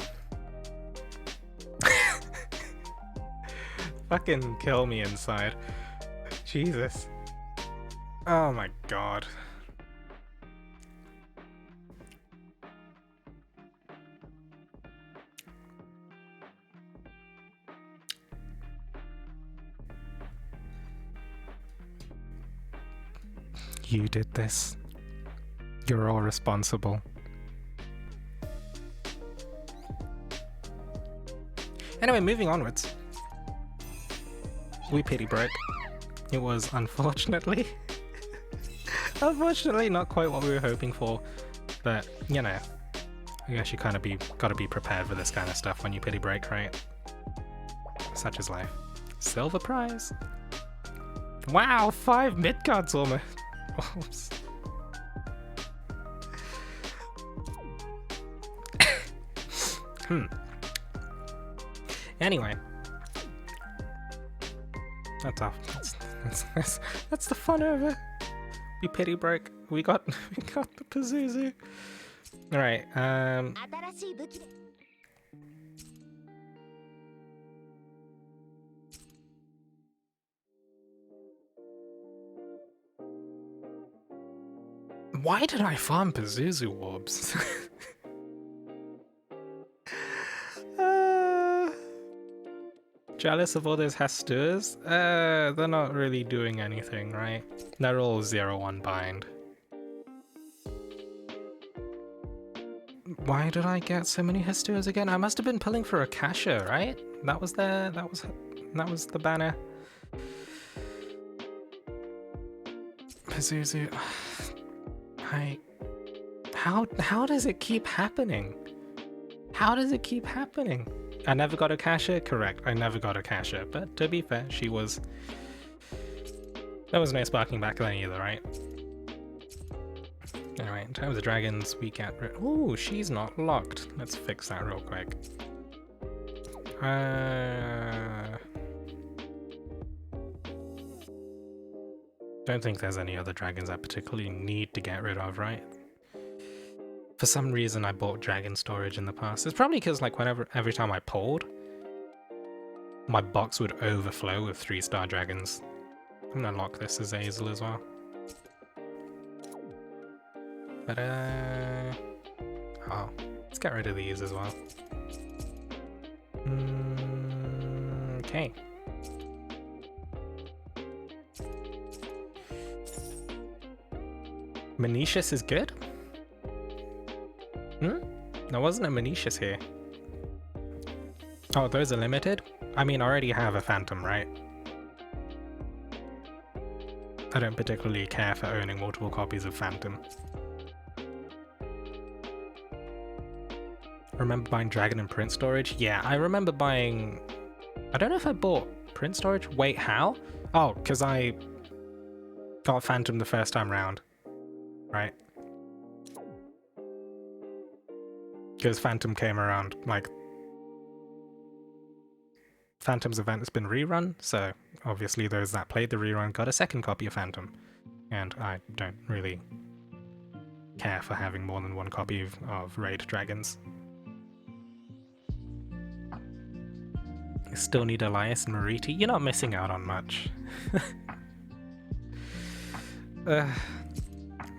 Fucking kill me inside. Jesus. Oh my god. You did this. You're all responsible. Anyway, moving onwards. We pity broke. It was unfortunately not quite what we were hoping for, but you know, I guess you kind of gotta be prepared for this kind of stuff when you pity break, right? Such is life. Silver prize. Wow, 5 mid cards almost. Oops. Anyway, that's off. That's the fun of it. We pity broke. We got the Pazuzu. All right. Why did I farm Pazuzu orbs? Jealous of all those Hasturs? They're not really doing anything, right? They're all 0-1 bind. Why did I get so many Hasturs again? I must have been pulling for a Kasha, right? That was the banner. Pazuzu. How does it keep happening? How does it keep happening? I never got a Kasha? Correct, I never got a Kasha, but to be fair, there was no sparking back then either, right? Anyway, in terms of dragons, we get rid— ooh, she's not locked. Let's fix that real quick. Don't think there's any other dragons I particularly need to get rid of, right? For some reason I bought dragon storage in the past. It's probably because like every time I pulled, my box would overflow with 3-star dragons. I'm gonna lock this as Azazel as well. But oh, let's get rid of these as well. Okay. Manicius is good? There wasn't a Manicius here. Oh, those are limited? I mean, I already have a Phantom, right? I don't particularly care for owning multiple copies of Phantom. Remember buying Dragon and Print storage? Yeah, I remember buying— I don't know if I bought Print storage. Wait, how? Oh, because I got Phantom the first time round, right? Because Phantom came around, like, Phantom's event has been rerun, so obviously those that played the rerun got a second copy of Phantom. And I don't really care for having more than one copy of Raid Dragons. I still need Elias and Mariti. You're not missing out on much.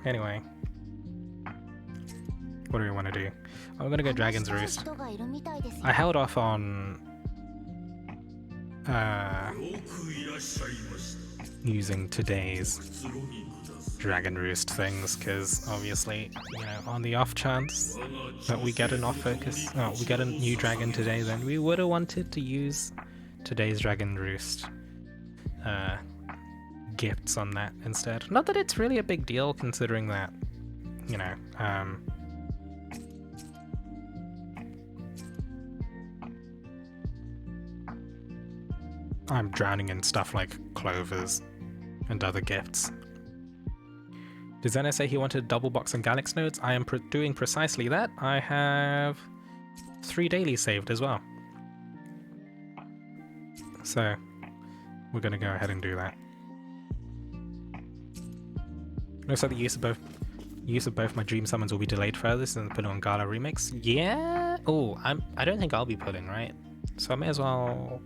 Anyway. What do we want to do? I'm gonna go Dragon's Roost. I held off on using today's Dragon Roost things, because obviously, you know, on the off chance that we get an off focus, we get a new dragon today, then we would have wanted to use today's Dragon Roost gifts on that instead. Not that it's really a big deal, considering that, you know, I'm drowning in stuff like clovers and other gifts. Did Zeno say he wanted a double box on Galax nodes? I am doing precisely that. I have 3 dailies saved as well. So, we're going to go ahead and do that. Looks like the use of both my dream summons will be delayed further since put on Gala Remix. Yeah? Oh, I don't think I'll be put in, right? So I may as well...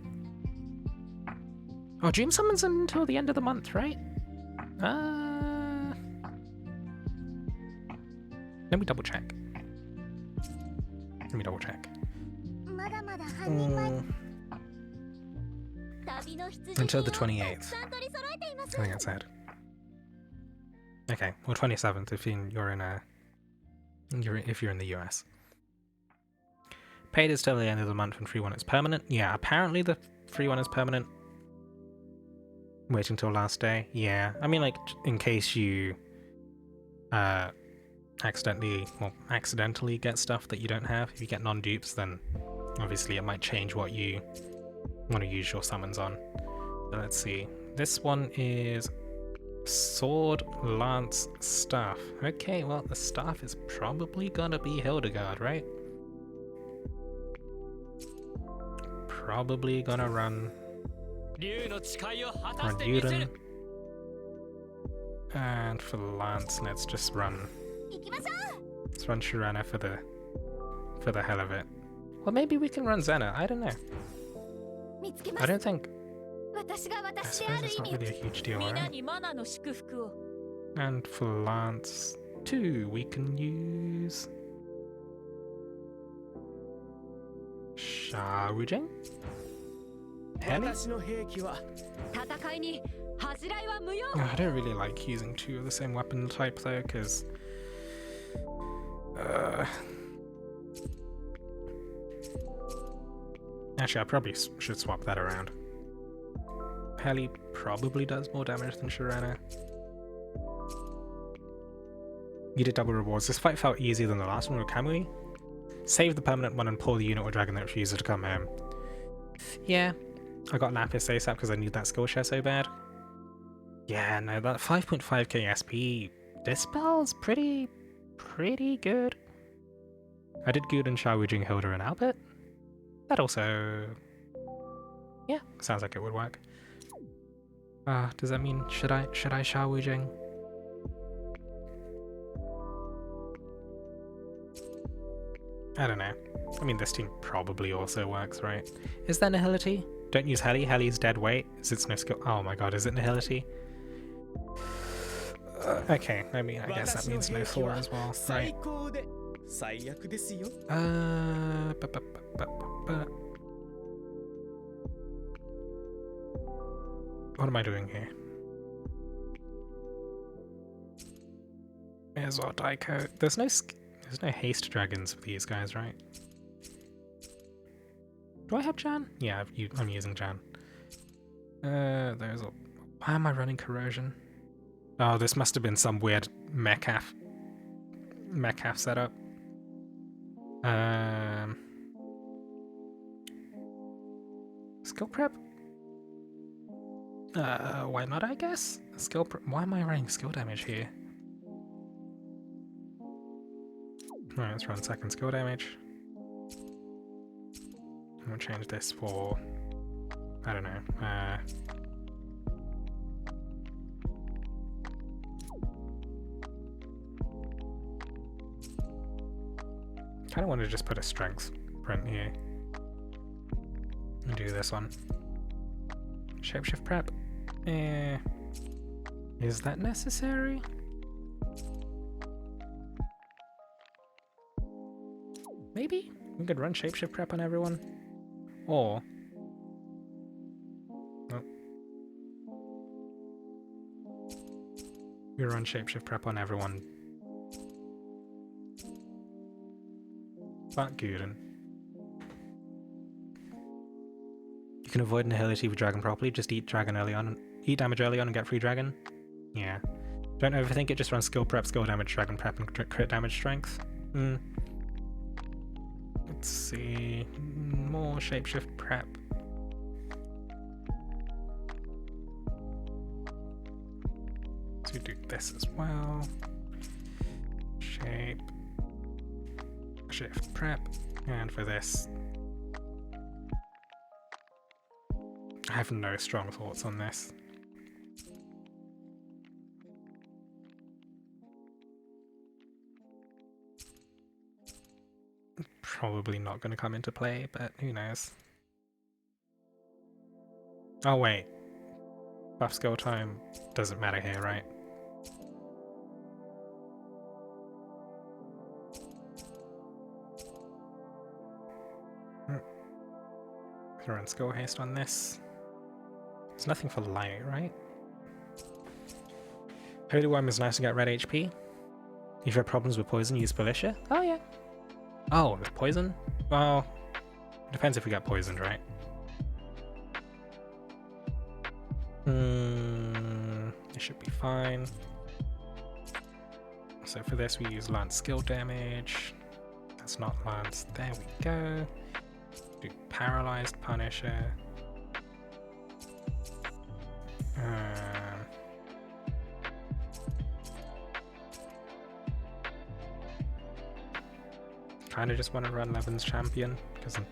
Oh, dream summons until the end of the month, right? Let me double check. Until the 28th. I think that's it. Okay, or 27th if you're in the US. Paid is till the end of the month and free one is permanent. Yeah, apparently the free one is permanent. Waiting till last day. Yeah, I mean, like, in case you accidentally get stuff that you don't have. If you get non-dupes, then obviously it might change what you want to use your summons on. So let's see. This one is Sword, Lance, Staff. Okay, well, the Staff is probably gonna be Hildegard, right? Probably gonna run Yuden. And for Lance, let's just run... Let's run Sharana for the hell of it. Well, maybe we can run Zena, I don't know. I don't think... I suppose it's not really a huge deal, right? And for Lance 2, we can use... Sharujin? Heli? I don't really like using 2 of the same weapon type though, because... Actually, I probably should swap that around. Heli probably does more damage than Sharana. You did double rewards. This fight felt easier than the last one with Kamui. Save the permanent one and pull the unit or dragon that refuses to come home. Yeah, I got Lapis ASAP because I need that skill share so bad. Yeah, no, that 5.5k SP Dispel's pretty good. I did good in Xiaowijing, Hilda, and Albert. That also... Yeah, sounds like it would work. Does that mean should I Xiaowijing? I don't know. I mean, this team probably also works, right? Is there Nihility? Don't use Heli. Heli's dead weight. Is it no skill? Oh my god, is it Nihility? Okay, I mean, I guess that means no 4 as well, right? What am I doing here? May as well Daiko. There's no haste dragons for these guys, right? Do I have Jan? Yeah, I'm using Jan. Why am I running corrosion? Oh, this must have been some weird mechaf setup. Skill prep? Why not, I guess? Skill prep. Why am I running skill damage here? Alright, let's run second skill damage. I'm gonna change this for... I don't know. Kinda want to just put a strength print here. And do this one. Shapeshift prep. Is that necessary? Maybe? We could run shapeshift prep on everyone. Or... Oh. We run shapeshift prep on everyone. But Guden. You can avoid Nihility with Dragon properly, just eat dragon early on, eat damage early on and get free dragon. Yeah. Don't overthink it, just run skill prep, skill damage, dragon prep, and crit damage strength. Let's see... More shapeshift prep. to do this as well. Shape, shift, prep, and for this, I have no strong thoughts on this. Probably not going to come into play, but who knows. Oh wait, buff skill time doesn't matter here, right? Throw in skill haste on this. There's nothing for light, right? Holy Worm is nice to get red HP. If you have problems with poison, use Felicia. Oh yeah. Oh, with poison? Well, depends if we get poisoned, right? It should be fine. So for this we use Lance skill damage. That's not Lance. There we go. Do Paralyzed Punisher. Kind of just want to run Levin's champion because I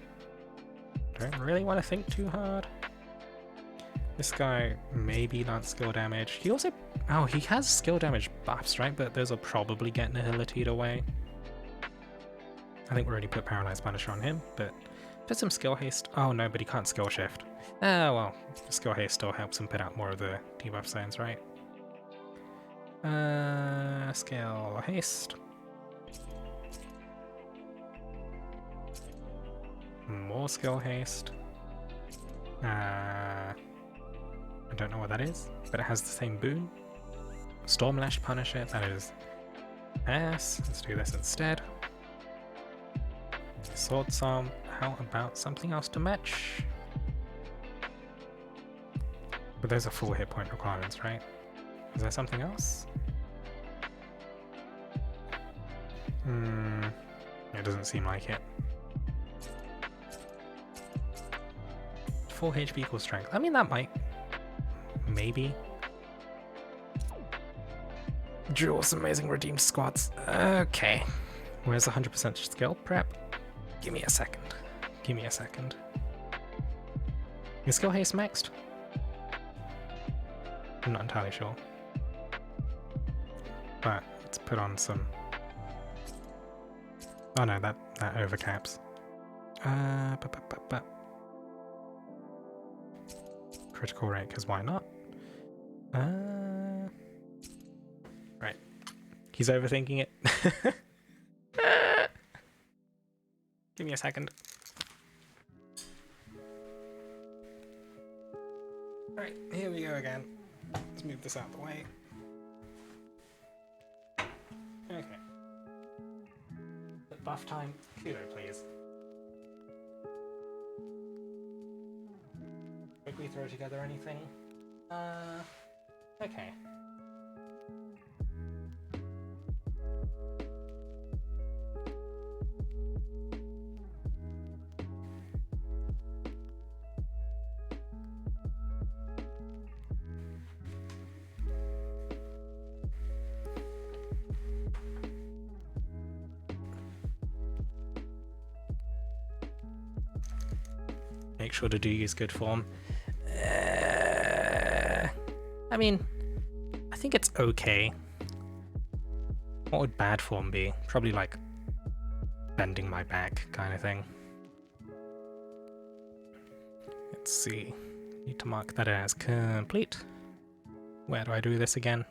don't really want to think too hard. This guy maybe Lance skill damage. He also, oh, he has skill damage buffs, right? But those will probably get Nihilitied away. I think we already put Paralyzed Punisher on him, but put some skill haste. Oh no, but he can't skill shift. Oh well, skill haste still helps him put out more of the debuff zones, right? Skill haste. More skill haste. I don't know what that is, but it has the same boon. Stormlash Punisher, that is ass. Let's do this instead. Sword Psalm, how about something else to match? But those are full hit point requirements, right? Is there something else? It doesn't seem like it. Full HP equals strength. I mean, that might. Maybe. Jules amazing redeemed squads. Okay. Where's 100% skill prep? Give me a second. Give me a second. Is skill haste maxed? I'm not entirely sure. But let's put on some. Oh no, that overcaps. Critical rate, because why not? Right. He's overthinking it. Give me a second. Alright, here we go again. Let's move this out of the way. Okay. Buff time. Kudo, please. Quickly throw together anything. Okay. Make sure to do use good form. I mean, I think it's okay. What would bad form be? Probably like bending my back kind of thing. Let's see. Need to mark that as complete. Where do I do this again?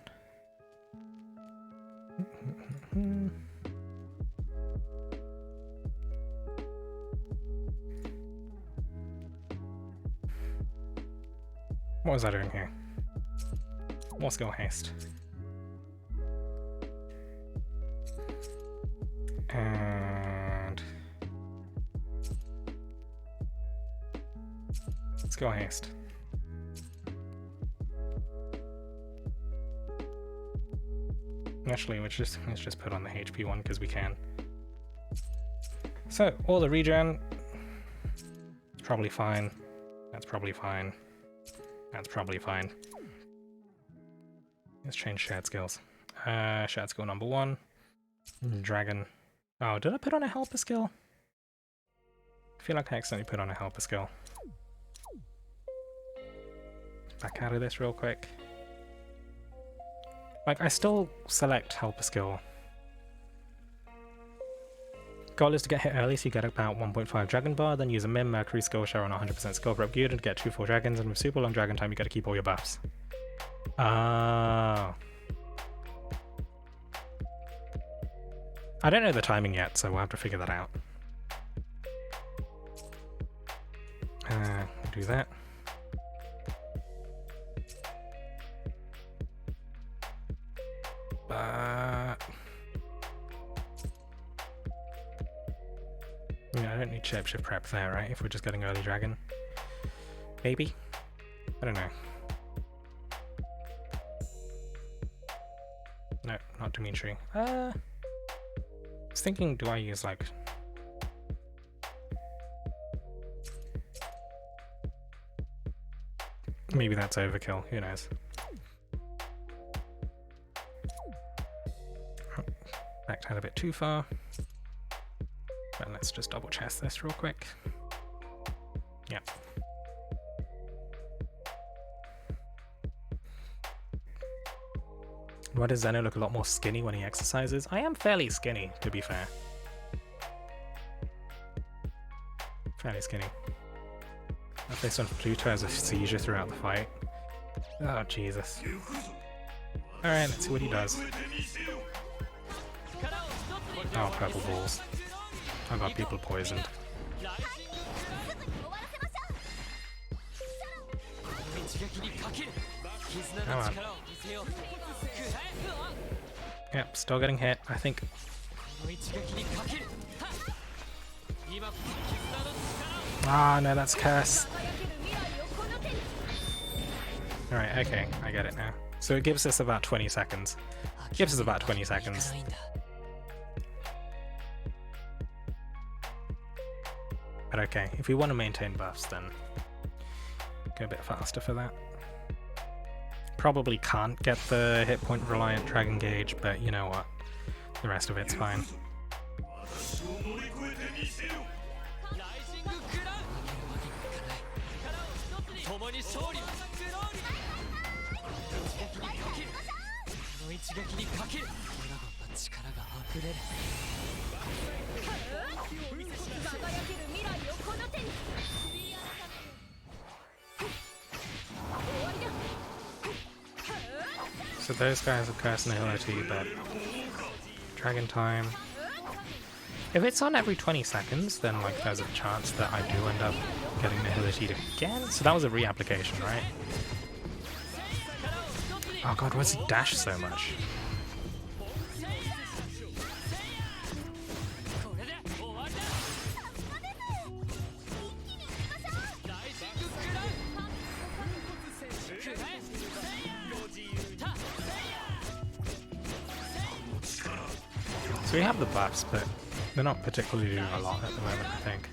What was I doing here? More skill haste. And skill haste. Actually, let's just put on the HP one because we can. So all the regen, probably fine. That's probably fine. That's probably fine. Let's change shared skills. Shared skill number 1. Dragon. Oh, did I put on a helper skill? I feel like I accidentally put on a helper skill. Back out of this real quick. Like, I still select helper skill. Goal is to get hit early, so you get about 1.5 dragon bar, then use a Mim Mercury skill share on 100% skill for upgrade to get 2 full dragons, and with super long dragon time you gotta keep all your buffs. Ah. I don't know the timing yet, so we'll have to figure that out. Do that. Yeah, I don't need shapeshift prep there, right? If we're just getting early dragon. Maybe? I don't know. No, not Dimitri. I was thinking, do I use like... Maybe that's overkill, who knows. Backed out a bit too far. But let's just double chest this real quick. Yeah. Why does Zeno look a lot more skinny when he exercises? I am fairly skinny, to be fair. Fairly skinny. I placed on Pluto as a seizure throughout the fight. Oh, Jesus. Alright, let's see what he does. Oh, purple balls. I got people poisoned. Come on. Yep, still getting hit, I think. Ah, no, that's curse. Alright, okay, I get it now. So it gives us about 20 seconds. Gives us about 20 seconds. But okay, if we want to maintain buffs, then go a bit faster for that. Probably can't get the hit point reliant dragon gauge, but you know what? The rest of it's fine. So those guys have curse and agility, but dragon time. If it's on every 20 seconds, then like there's a chance that I do end up getting agility again. So that was a reapplication, right? Oh god, why's he dash so much? So we have the buffs, but they're not particularly doing a lot at the moment, I think.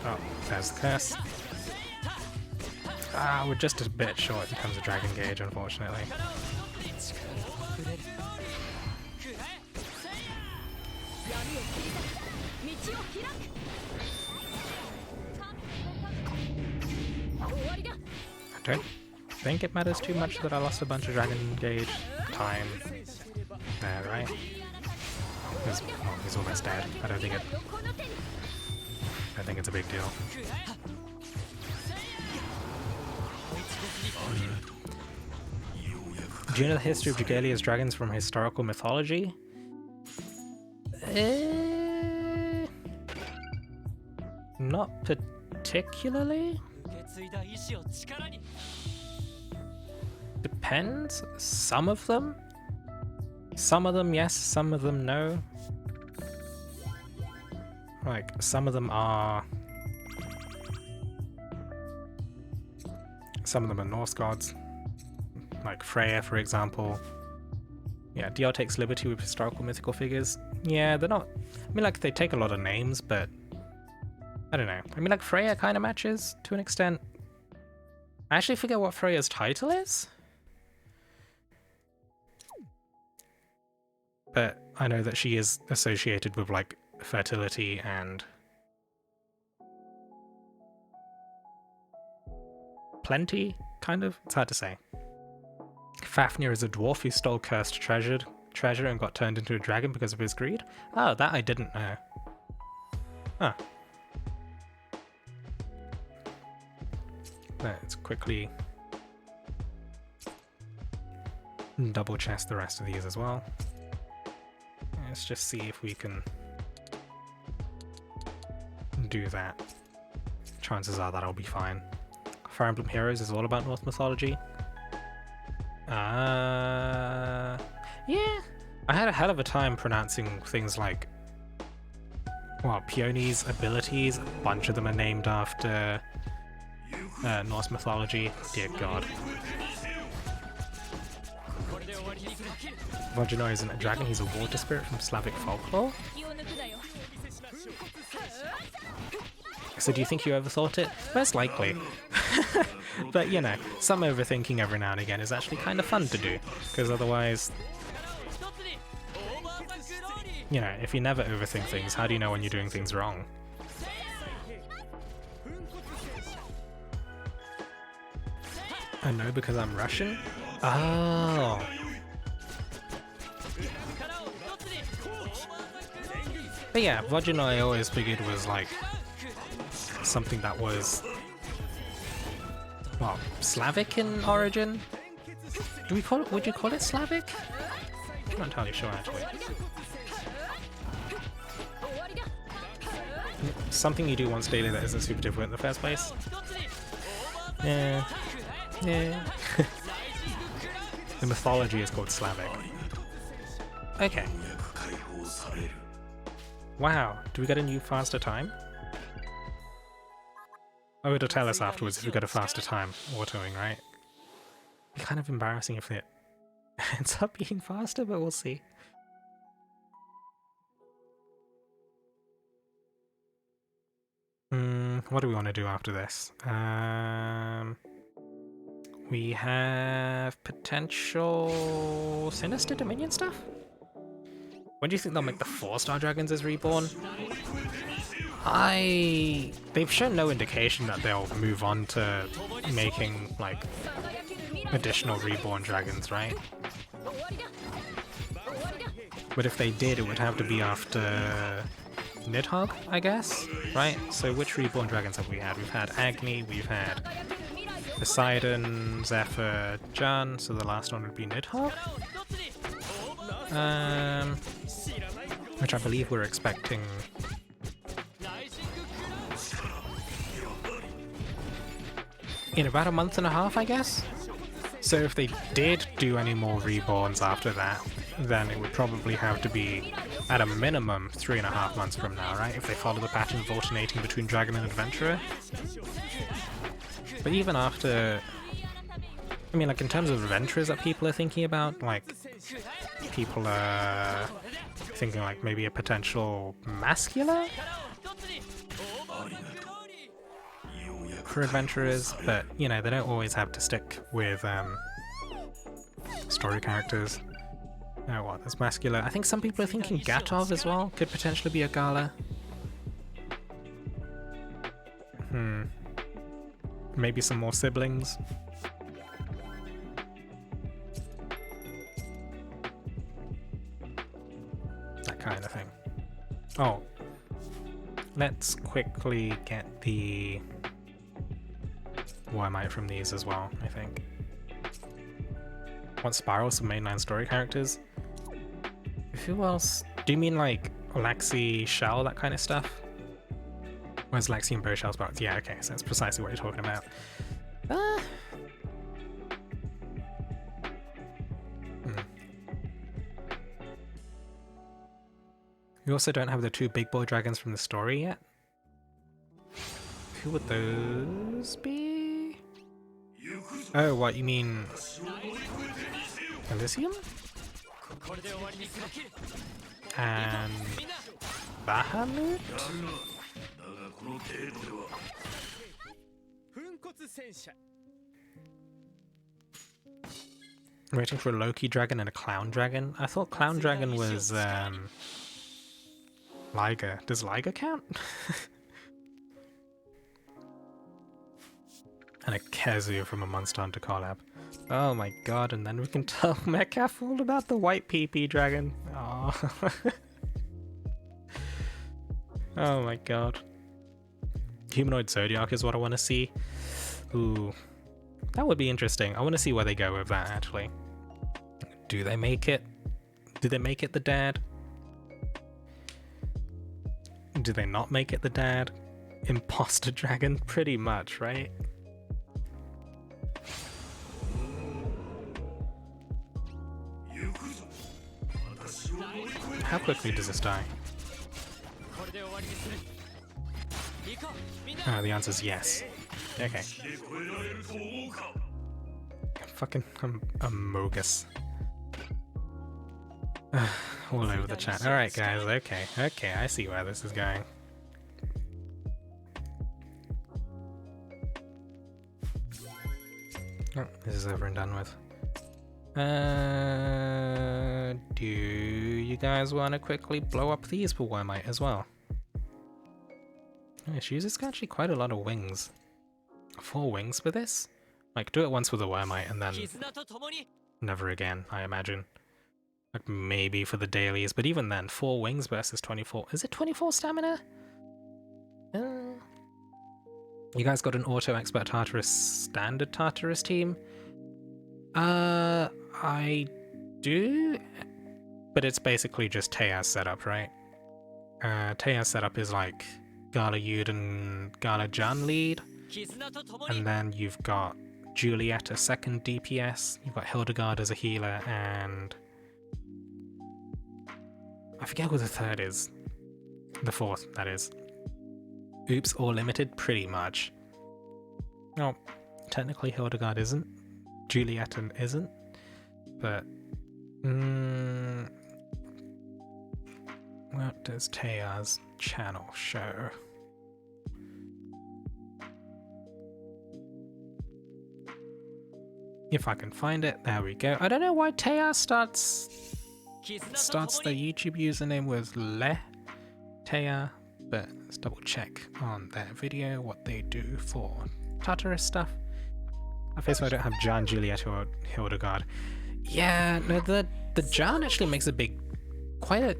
Oh, there's the curse. Ah, we're just a bit short in terms of dragon gauge, unfortunately. I don't think it matters too much that I lost a bunch of dragon gauge time there, right? He's almost dead. I don't think it's a big deal. Do you know the history of Jugalia's dragons from historical mythology? Not particularly. Depends. Some of them. Some of them yes, some of them no. Like, some of them are... Some of them are Norse gods. Like Freya, for example. Yeah, DR takes liberty with historical mythical figures. Yeah, they're not... I mean, like, they take a lot of names, but... I don't know. I mean, like, Freya kind of matches, to an extent. I actually forget what Freya's title is. But I know that she is associated with, like, fertility and plenty, kind of? It's hard to say. Fafnir is a dwarf who stole cursed treasure and got turned into a dragon because of his greed. Oh, that I didn't know. Huh. Let's quickly double check the rest of these as well. Let's just see if we can do that. Chances are that'll be fine. Fire Emblem Heroes is all about Norse mythology. Yeah. I had a hell of a time pronouncing things like, well, Peony's abilities. A bunch of them are named after Norse mythology. Dear God. Vojino isn't a dragon, he's a water spirit from Slavic folklore. So do you think you overthought it? Most likely. But you know, some overthinking every now and again is actually kind of fun to do, because otherwise, you know, if you never overthink things, how do you know when you're doing things wrong? I know because I'm Russian? Oh. But yeah, Vojino I always figured was like something that was, well, Slavic in origin? Do we call it, would you call it Slavic? I'm not entirely sure actually. Something you do once daily that isn't super difficult in the first place? Yeah. Yeah. The mythology is called Slavic. Okay. Wow, do we get a new faster time? Oh, it'll tell us afterwards if we get a faster time autoing, right? It'd be kind of embarrassing if it ends up being faster, but we'll see. What do we want to do after this? We have potential Sinister Dominion stuff? When do you think they'll make the 4-star dragons as Reborn? They've shown no indication that they'll move on to making, like, additional Reborn dragons, right? But if they did, it would have to be after Nidhogg, I guess? Right? So which Reborn dragons have we had? We've had Agni, we've had Poseidon, Zephyr, Jan, so the last one would be Nidhogg? Which I believe we're expecting in about a month and a half, I guess? So if they did do any more Reborns after that, then it would probably have to be, at a minimum, 3.5 months from now, right? If they follow the pattern of alternating between Dragon and Adventurer. But even after, I mean, like, in terms of adventurers that people are thinking about, like, people are thinking, like, maybe a potential Masculine for adventurers, but, you know, they don't always have to stick with story characters. Oh, what, there's Masculine. I think some people are thinking Gatov as well, could potentially be a Gala. Maybe some more siblings. That kind of thing. Oh, let's quickly get the Warmite from these as well, I think. Want Spiral, some mainline story characters? Who else? Do you mean like Lexi, Shell, that kind of stuff? Where's Lexi and Bow Shell's parts? Yeah, okay, so that's precisely what you're talking about. We also don't have the 2 big boy dragons from the story yet. Who would those be? Oh, what, you mean Elysium? And Bahamut? waiting for a Loki dragon and a Clown dragon. I thought Clown dragon was Liger. Does Liger count? And a Kezu from a Monster Hunter collab. Oh my god, and then we can tell Metcalf all about the white PP dragon. Oh. Oh my god. Humanoid Zodiac is what I want to see. Ooh. That would be interesting. I want to see where they go with that, actually. Do they make it? Do they make it the dad? Do they not make it the dad? Imposter dragon? Pretty much, right? How quickly does this die? The answer's yes. Okay. Fucking Amogus. All over the chat. Alright guys, okay, I see where this is going. Oh, this is over and done with. Do you guys want to quickly blow up these for Wormite as well? Oh, she uses actually quite a lot of wings. 4 wings for this? Like, do it once with a Wormite and then never again, I imagine. Like, maybe for the dailies, but even then, 4 wings versus 24. Is it 24 stamina? You guys got an auto expert Tartarus standard Tartarus team? I do, but it's basically just Teya's setup, right? Teya's setup is like Gala Yud and Gala Jan lead, and then you've got Juliet as second DPS, you've got Hildegard as a healer, and I forget who the third is. The fourth, that is. Oops, or limited, pretty much. No, technically Hildegard isn't. Juliet isn't. But what does Teya's channel show? If I can find it, there we go. I don't know why Teya starts their YouTube username with Le Teya, but let's double check on their video what they do for Tartarus stuff. I guess I don't have Jan, Juliet, or Hildegard. Yeah, no, the Jan actually makes quite a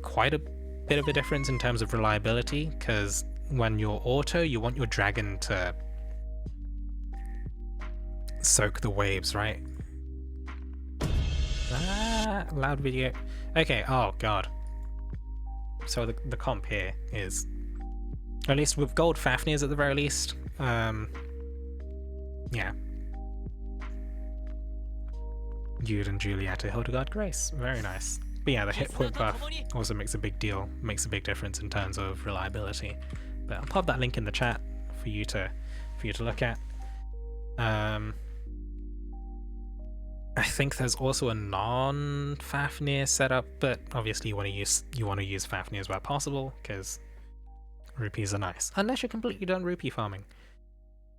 bit of a difference in terms of reliability, because when you're auto, you want your dragon to soak the waves, right? Ah, loud video. Okay, oh god. So the comp here is, at least with gold Fafnir's at the very least, yeah. Jude and Juliet to Hildegard Grace. Very nice. But yeah, the hit point buff also makes a big difference in terms of reliability. But I'll pop that link in the chat for you to look at. I think there's also a non-Fafnir setup, but obviously you want to use Fafnirs where possible, because rupees are nice. Unless you're completely done rupee farming.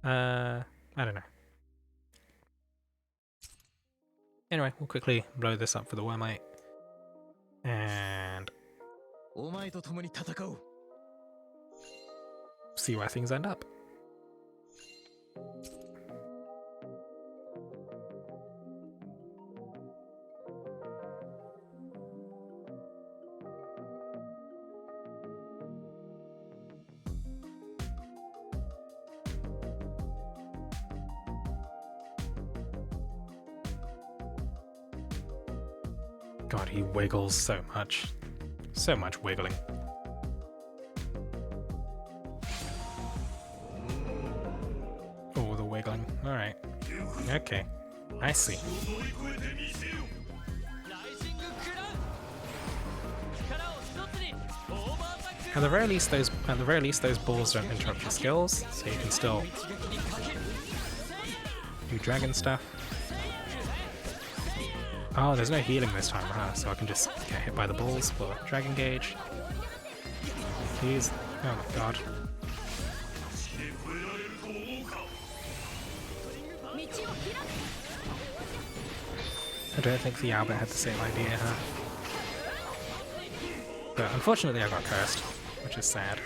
I don't know. Anyway, we'll quickly blow this up for the Wormite. And see where things end up. God, he wiggles so much. So much wiggling. Oh, the wiggling. Alright. Okay. I see. At the very least those balls don't interrupt your skills, so you can still do dragon stuff. Oh, there's no healing this time, so I can just get hit by the balls for Dragon Gauge. Please. Oh my god. I don't think the Albert had the same idea, huh? But unfortunately I got cursed, which is sad.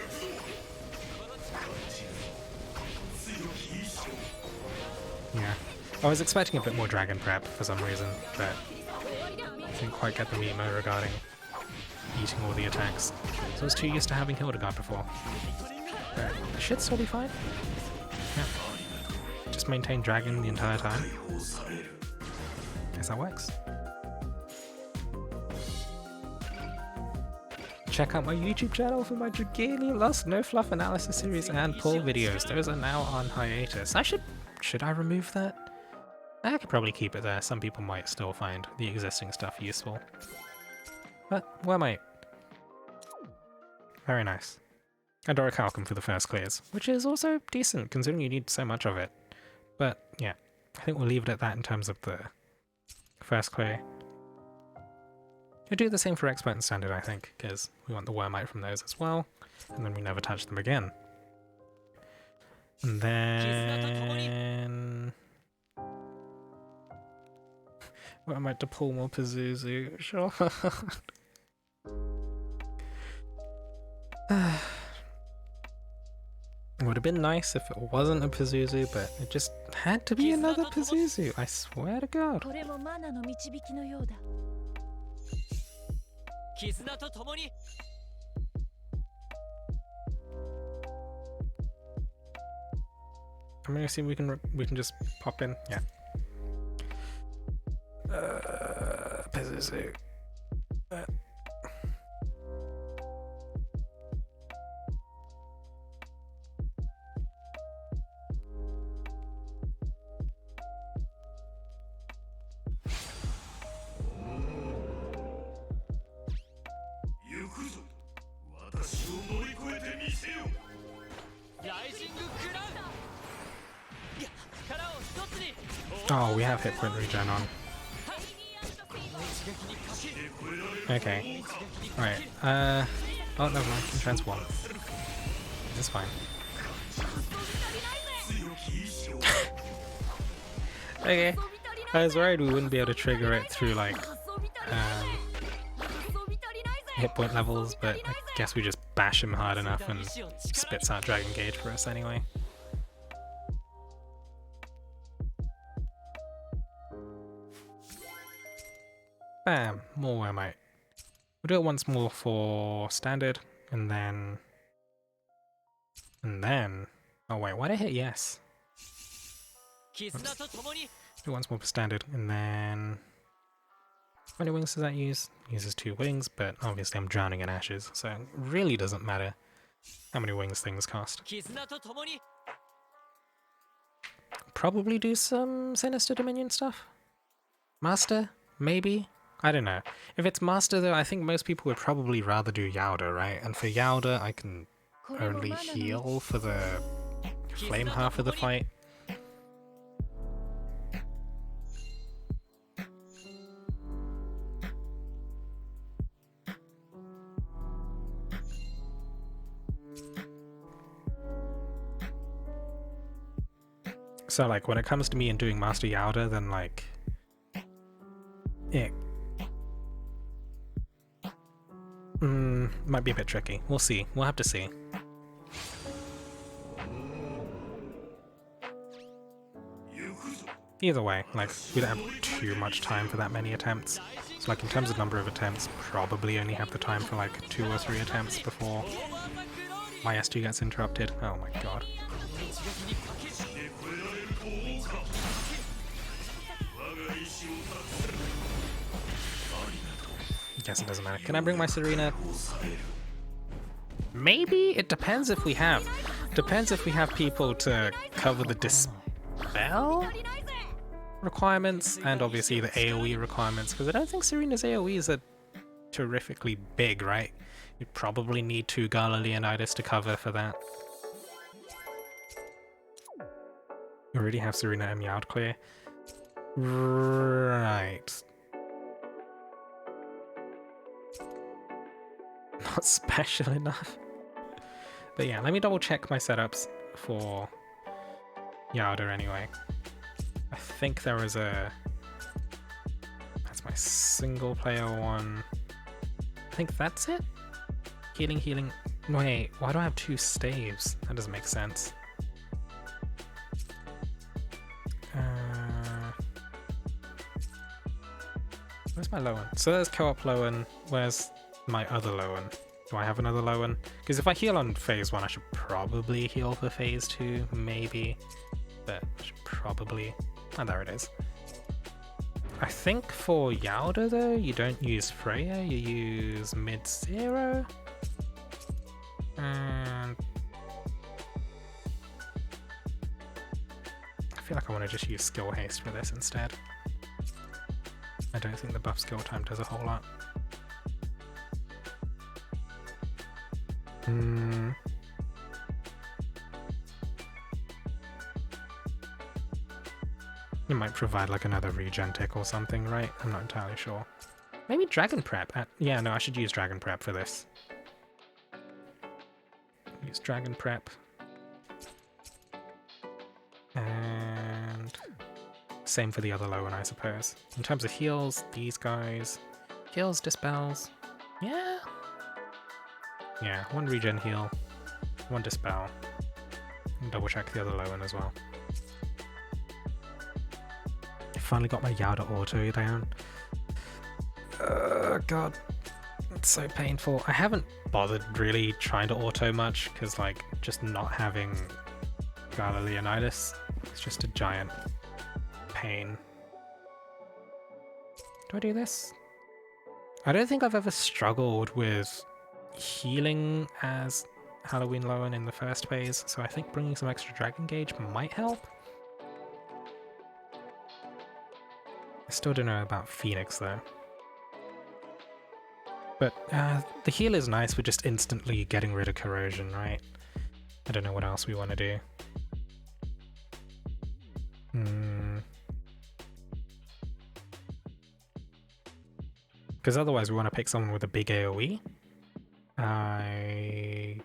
Yeah. I was expecting a bit more dragon prep for some reason, but I didn't quite get the memo regarding eating all the attacks. So I was too used to having Hildegard before. But it should still be fine. Yeah. Just maintain dragon the entire time. Guess that works. Check out my YouTube channel for my Dragini Lost No Fluff analysis series and pull videos. Those are now on hiatus. Should I remove that? I could probably keep it there. Some people might still find the existing stuff useful. But where might? Very nice. And Orichalcum for the first clears, which is also decent considering you need so much of it. But yeah, I think we'll leave it at that in terms of the first clear. We'll do the same for Expert and Standard, I think, because we want the Wormite from those as well, and then we never touch them again. And then... Wormite to pull more Pazuzu, sure. It would have been nice if it wasn't a Pazuzu, but it just had to be another Pazuzu, I swear to God. I'm gonna see we can just pop in, yeah. Pazuzu. Oh, we have hit point regen on. Okay. Right. Oh, never mind. Can transform. It's fine. Okay. I was worried we wouldn't be able to trigger it through, like, hit point levels, but I guess we just bash him hard enough and spits out Dragon Gauge for us anyway. Bam! More Wormite. We'll do it once more for Standard, and then... Oh wait, why did I hit yes? Oops. Do it once more for Standard, and then... How many wings does that use? Uses 2 wings, but obviously I'm drowning in ashes, so it really doesn't matter how many wings things cost. Probably do some Sinister Dominion stuff? Master? Maybe? I don't know. If it's Master though, I think most people would probably rather do Yauda, right? And for Yauda, I can only heal for the flame half of the fight. So like when it comes to me and doing Master Yauda, then like it might be a bit tricky. We'll see. We'll have to see. Either way, like we don't have too much time for that many attempts. So like in terms of number of attempts, probably only have the time for like 2 or 3 attempts before my S2 gets interrupted. Oh my god. Guess it doesn't matter. Can I bring my Serena? Maybe? It depends if we have. Depends if we have people to cover the Dispel requirements and obviously the AoE requirements, because I don't think Serena's AoEs are terrifically big, right? You'd probably need 2 Gala Leonidas to cover for that. You already have Serena and Meowth clear. Right. Not special enough. But yeah, let me double check my setups for Yauda anyway. I think there was a single player one. I think that's it? Healing, healing. Wait, why do I have 2 staves? That doesn't make sense. Where's my low one? So there's co-op low one. Where's my other low one? Do I have another low one? Because if I heal on phase 1, I should probably heal for phase 2, maybe. But I should probably... Oh, there it is. I think for Yauda though, you don't use Freya, you use mid-zero. And... I feel like I want to just use skill haste for this instead. I don't think the buff skill time does a whole lot. It might provide like another regen tick or something, right? I'm not entirely sure. Maybe Dragon Prep. Yeah, no, I should use Dragon Prep for this. Use Dragon Prep. And same for the other low one, I suppose. In terms of heals, these guys. Heals, dispels. Yeah. Yeah, 1 regen heal, 1 dispel. And double check the other low one as well. I finally got my Yauda auto down. God. It's so painful. I haven't bothered really trying to auto much, because like, just not having Gala Leonidas, it's just a giant pain. Do I do this? I don't think I've ever struggled with healing as Halloween Lowen in the first phase, so I think bringing some extra Dragon Gauge might help. I still don't know about Phoenix though. But the heal is nice for just instantly getting rid of corrosion, right? I don't know what else we want to do. Because otherwise we want to pick someone with a big AoE. I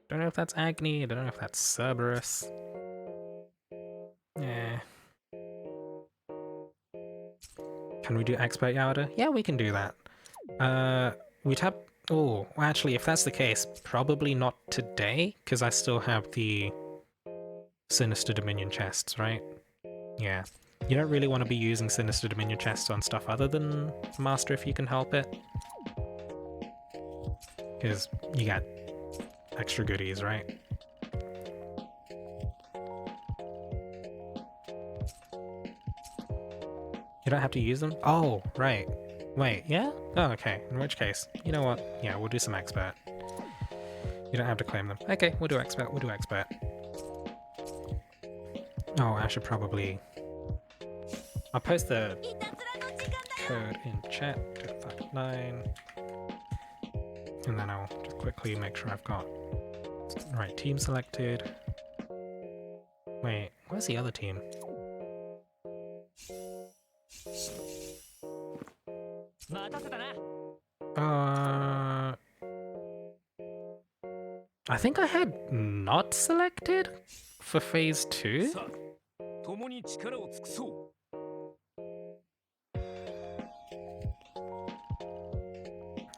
don't know if that's Agni, I don't know if that's Cerberus. Yeah. Can we do Expert Yauda? Yeah, we can do that. We'd have... Oh, well, actually, if that's the case, probably not today, because I still have the Sinister Dominion chests, right? Yeah. You don't really want to be using Sinister Dominion chests on stuff other than Master if you can help it. Because you get extra goodies, right? You don't have to use them? Oh, right. Wait, yeah? Oh, okay. In which case, you know what? Yeah, we'll do some Expert. You don't have to claim them. Okay, we'll do Expert, we'll do Expert. Oh, I should probably... I'll post the code in chat, 259. And then I'll just quickly make sure I've got the right team selected. Wait, where's the other team? I think I had not selected for phase 2.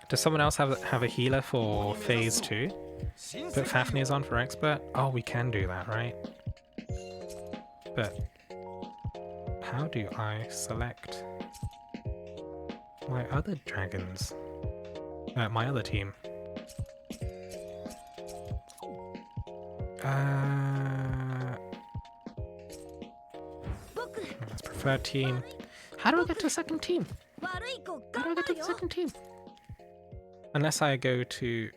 Does someone else have a healer for phase 2? Put Fafnir's on for expert? Oh, we can do that, right? But how do I select my other dragons? My other team. That's preferred team. How do I get to second team? How do I get to the second team? Unless I go to...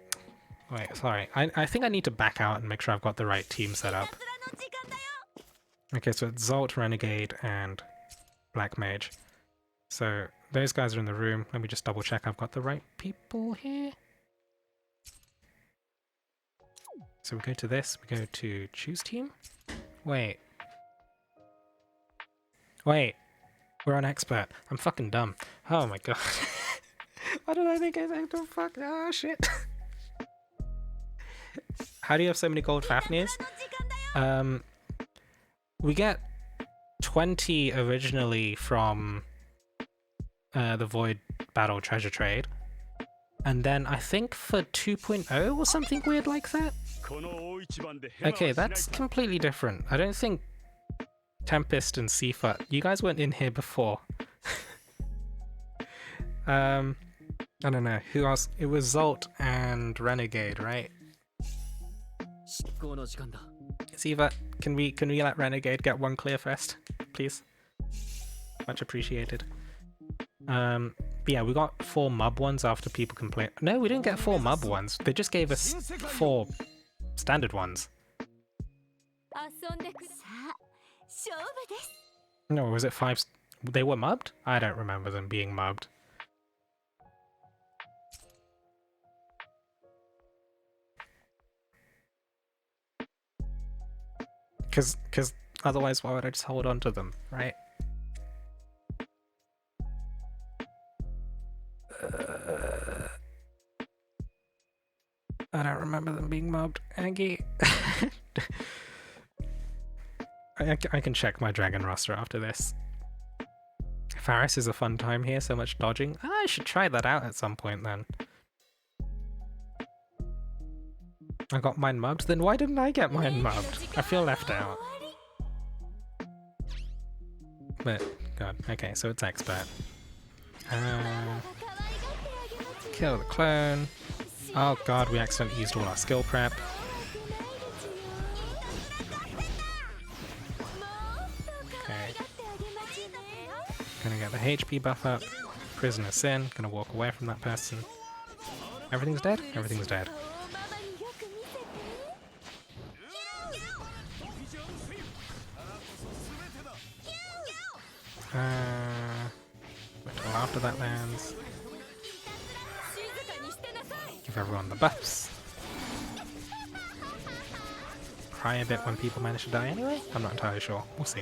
Wait, sorry. I think I need to back out and make sure I've got the right team set up. Okay, so it's Zolt, Renegade, and Black Mage. So those guys are in the room. Let me just double check I've got the right people here. So we go to this, we go to choose team. Wait. Wait. We're on expert. I'm fucking dumb. Oh my god. Why did I think I said to fuck? Oh shit. How do you have so many gold Fafnirs? We get 20 originally from the Void Battle Treasure Trade. And then I think for 2.0 or something weird like that. Okay, that's completely different. I don't think Tempest and Sifa, you guys weren't in here before. I don't know, who else? It was Zolt and Renegade, right? Sifa, can we let Renegade get one clear first, please? Much appreciated. But yeah, we got 4 mob ones after people complained. No, we didn't get 4 mob ones. They just gave us 4 standard ones. No, was it 5? They were mubbed? I don't remember them being mubbed. Because otherwise, why would I just hold on to them, right? I don't remember them being mobbed. Aggie. I can check my dragon roster after this. Faris is a fun time here, so much dodging. I should try that out at some point then. I got mine mubbed? Then why didn't I get mine mubbed? I feel left out. But, god, okay, so it's expert. Kill the clone. Oh god, we accidentally used all our skill prep. Okay. Gonna get the HP buff up. Prisoner Sin, gonna walk away from that person. Everything's dead? Everything's dead. Wait till after that lands. Give everyone the buffs. Cry a bit when people manage to die anyway? I'm not entirely sure. We'll see.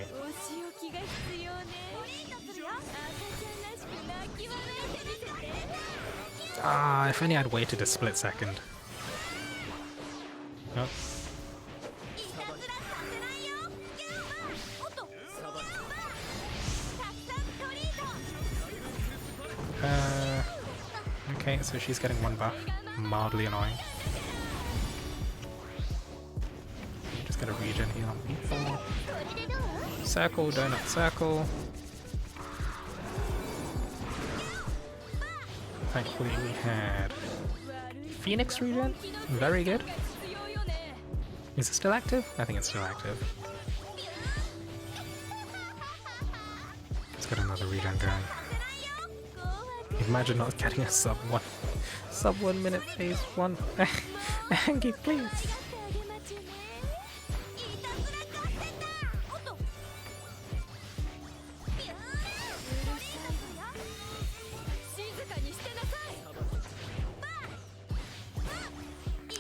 Ah, if only I'd waited a split second. Oh. Okay, so she's getting 1 buff. Mildly annoying. Just get a regen here on people. Circle, donut, circle. Thankfully we had Phoenix regen. Very good. Is it still active? I think it's still active. Let's get another regen going. Imagine not getting a sub 1 minute phase 1. Angie, please.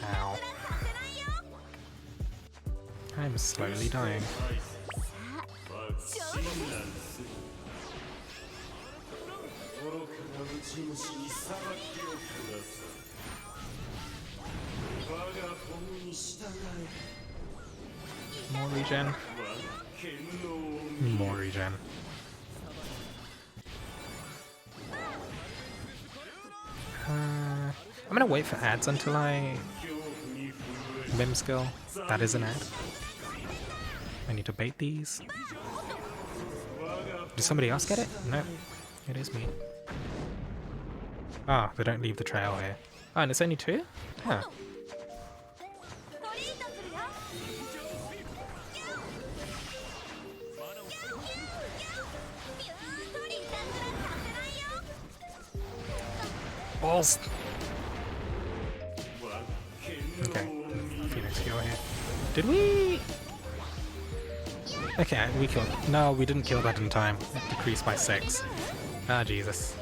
Ow. I'm slowly dying. More regen. More regen. I'm gonna wait for ads until I Mim skill. That is an ad. I need to bait these. Did somebody else get it? No. It is me. Ah, they don't leave the trail here. Oh, and it's only 2? Huh. Balls! Okay, Phoenix heal here. Did we? Okay, we killed. No, we didn't kill that in time. It decreased by 6. Ah, Jesus.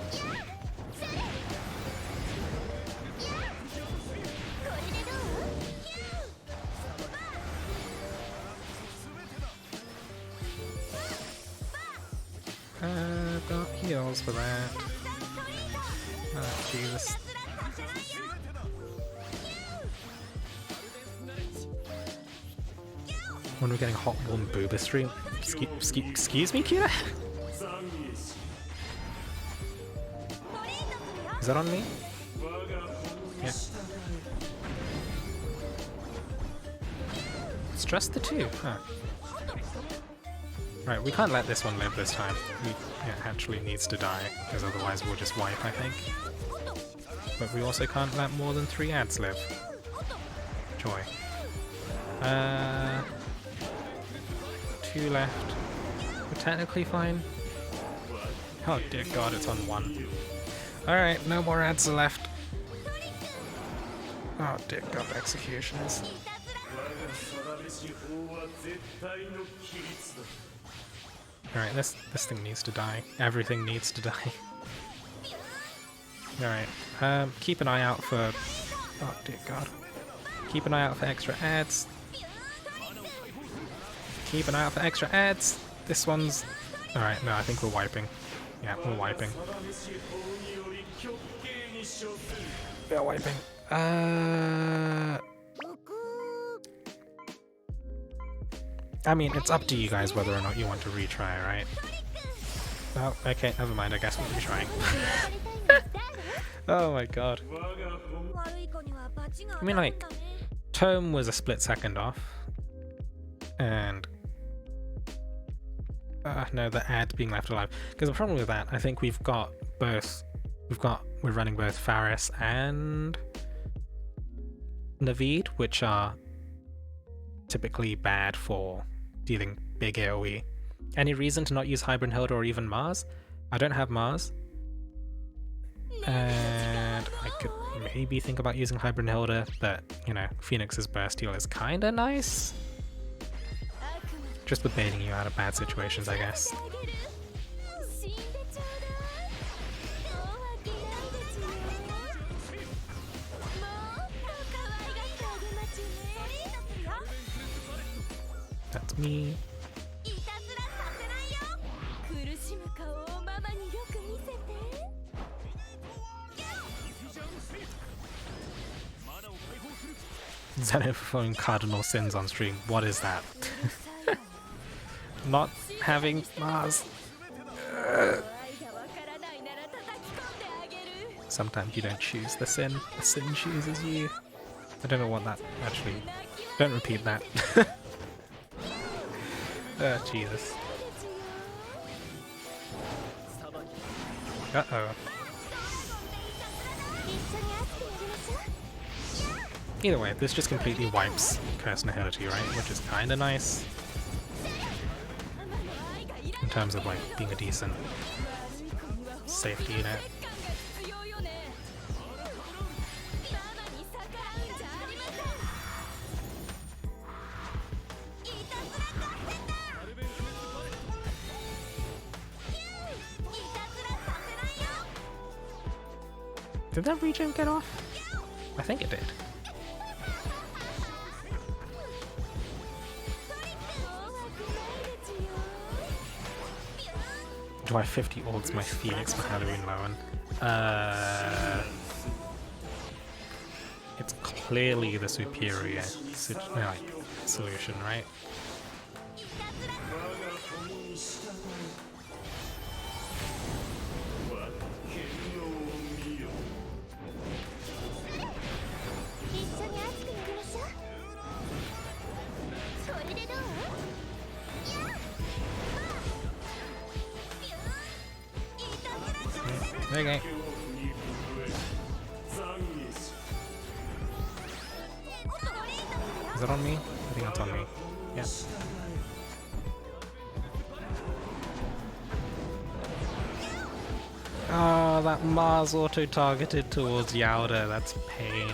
Got heals for that. Oh, Jesus. When we're getting hot warm booba stream. Excuse me, Kira? Is that on me? Yeah. It's just the two, huh? Right, we can't let this one live this time. It actually needs to die, because otherwise we'll just wipe, I think. But we also can't let more than 3 ads live. Joy. 2 left. We're technically fine. Oh dear god, it's on 1. Alright, no more ads are left. Oh dear god, executioners. Alright, this thing needs to die. Everything needs to die. Alright, keep an eye out for... Oh dear god. Keep an eye out for extra ads. Keep an eye out for extra ads. This one's... Alright, no, I think we're wiping. Yeah, we're wiping. We are wiping. I mean, it's up to you guys whether or not you want to retry, right? Oh, okay, never mind, I guess we'll be trying. Oh my god. I mean, like, Tome was a split second off. And... no, the ad being left alive. Because the problem with that, I think we're running both Faris and Naveed, which are typically bad for dealing big AoE. Any reason to not use Hybrid or even Mars? I don't have Mars. And I could maybe think about using Hybrid, but, you know, Phoenix's burst heal is kinda nice. Just for baiting you out of bad situations, I guess. That's me. Zenith performing cardinal sins on stream. What is that? Not having Mars. Sometimes you don't choose the sin chooses you. I don't know what that actually... Don't repeat that. Oh, Jesus. Uh-oh. Either way, this just completely wipes Curse Nihility, right? Which is kinda nice. In terms of, like, being a decent safety unit. Did that regen get off? I think it did. Do I 50 ults my Phoenix for Halloween Lowen? It's clearly the superior solution, right? Okay. Is that on me? I think that's on me. Yeah. Oh, that Mars auto-targeted towards Yauda. That's pain.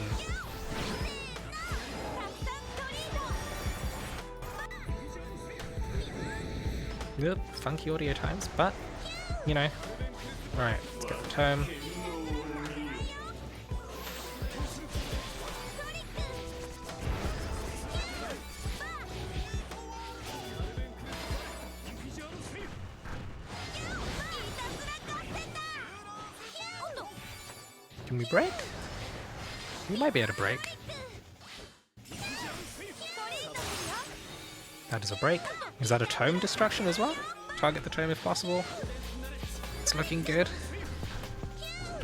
Yep, funky audio times, but, you know. Right, let's get the turn. Can we break? We might be able to break. That is a break. Is that a tome destruction as well? Target the tome if possible. It's looking good.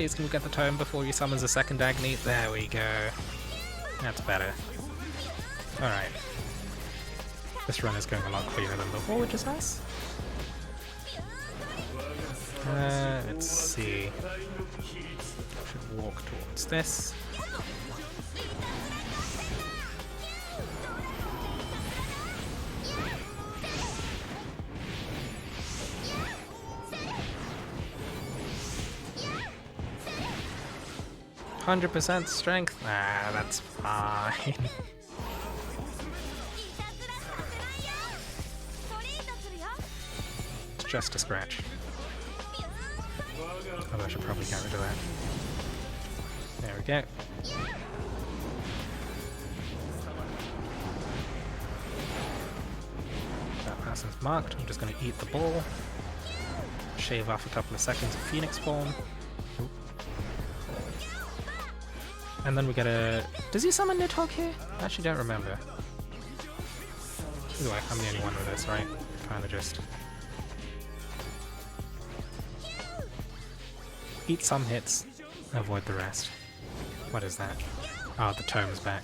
please can we get the tome before he summons a second Agni? There we go. That's better. Alright. This run is going a lot cleaner than before, which is nice. Let's see. Should walk towards this. %, strength? Ah, that's fine. It's just a scratch. Although I should probably get rid of that. There we go. That person's marked. I'm just going to eat the ball. Shave off a couple of seconds of Phoenix form. Oop. And then we get a... Does he summon Nidhogg here? I actually don't remember. Either way, I'm the only one with this, right? Kinda just... Eat some hits, avoid the rest. What is that? Ah, the tome's back.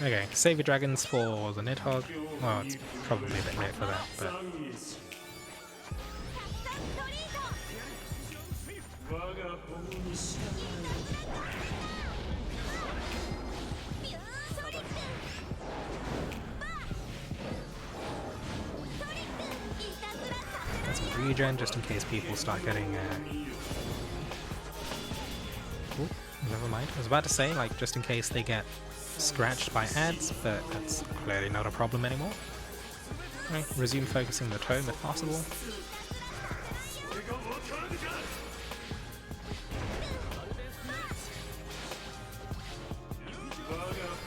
Okay, save your dragons for the Nidhogg. Well, it's probably a bit late for that, but... That's a regen, just in case people start getting... Ooh, never mind. I was about to say, like, just in case they get scratched by ads, but that's clearly not a problem anymore. Right, resume focusing the tome if possible.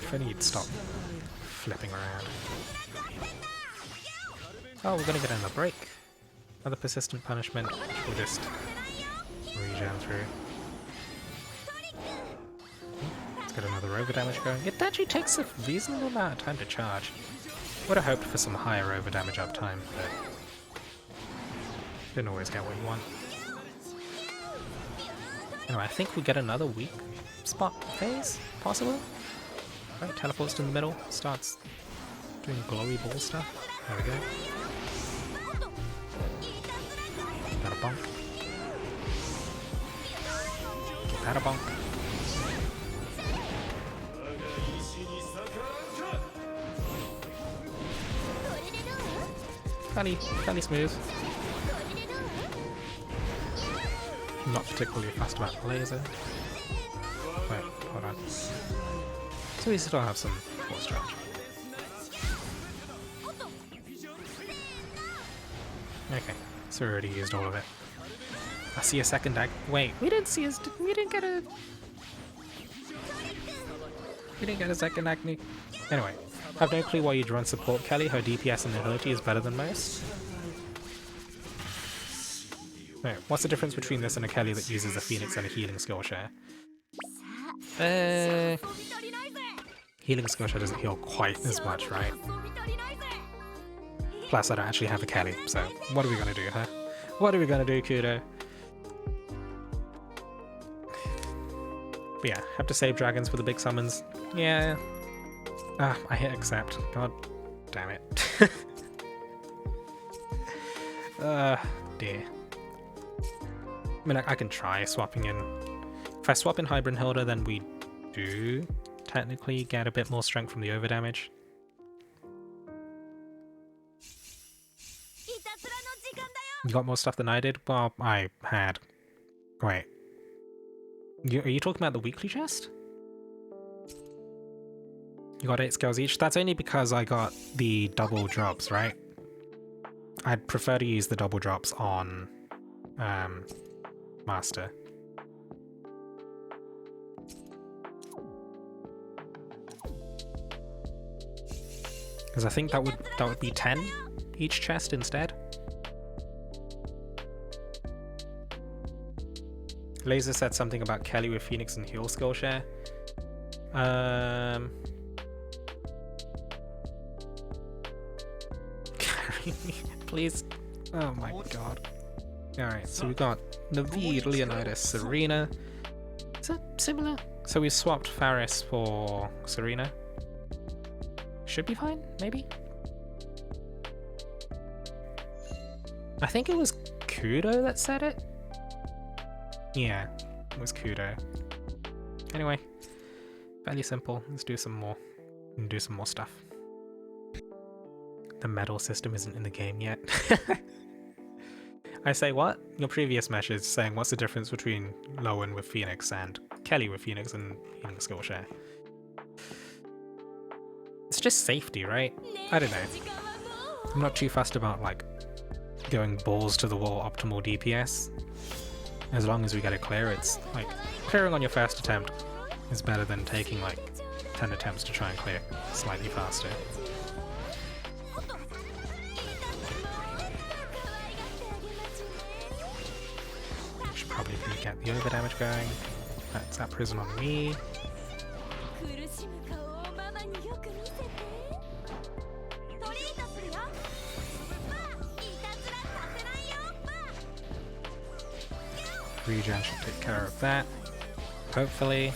If I need to stop flipping around. Oh, we're gonna get another break. Another persistent punishment. We'll just regen through. Let's get another over damage going. It actually takes a reasonable amount of time to charge. Would have hoped for some higher over damage uptime, but didn't always get what you want. Anyway, I think we get another weak spot phase, possible? Right, teleports to the middle, starts doing glowy ball stuff. There we go. Got a bonk. Get that a bonk. Fairly smooth. Not particularly fast about the laser. Wait, hold on. So we still have some force charge. Okay, so we already used all of it. I see a second wait, we didn't get a second Agni. Anyway, I have no clue why you'd run support Kelly. Her DPS and agility is better than most. Wait, what's the difference between this and a Kelly that uses a Phoenix and a healing skill share? Healing skill share doesn't heal quite as much, right? Plus, I don't actually have a Kelly, so what are we gonna do, huh? What are we gonna do, Kudo? But yeah, have to save dragons for the big summons. Yeah. Ah, I hit accept. God damn it. Dear. I mean, I can try swapping in. If I swap in Hybrid then we do technically get a bit more strength from the overdamage. You got more stuff than I did? Well, I had. Wait. Are you talking about the weekly chest? You got 8 scales each? That's only because I got the double drops, right? I'd prefer to use the double drops on Master. Because I think that would be 10 each chest instead. Laser said something about Kelly with Phoenix and heal skill share. Carry me, please. Oh my god. Alright, so we got Naveed, Leonidas, Serena. Is that similar? So we swapped Faris for Serena. Should be fine, maybe? I think it was Kudo that said it? Yeah, it was Kudo. Anyway, fairly simple. Let's do some more. And do some more stuff. The medal system isn't in the game yet. I say what? Your previous message saying what's the difference between Lowen with Phoenix and Kelly with Phoenix and healing skill share? It's just safety, right? I don't know. I'm not too fussed about like going balls to the wall optimal DPS. As long as we get it clear, it's like clearing on your first attempt is better than taking like 10 attempts to try and clear slightly faster. Should probably get the over damage going. That's that prison on me. Regen should take care of that. Hopefully.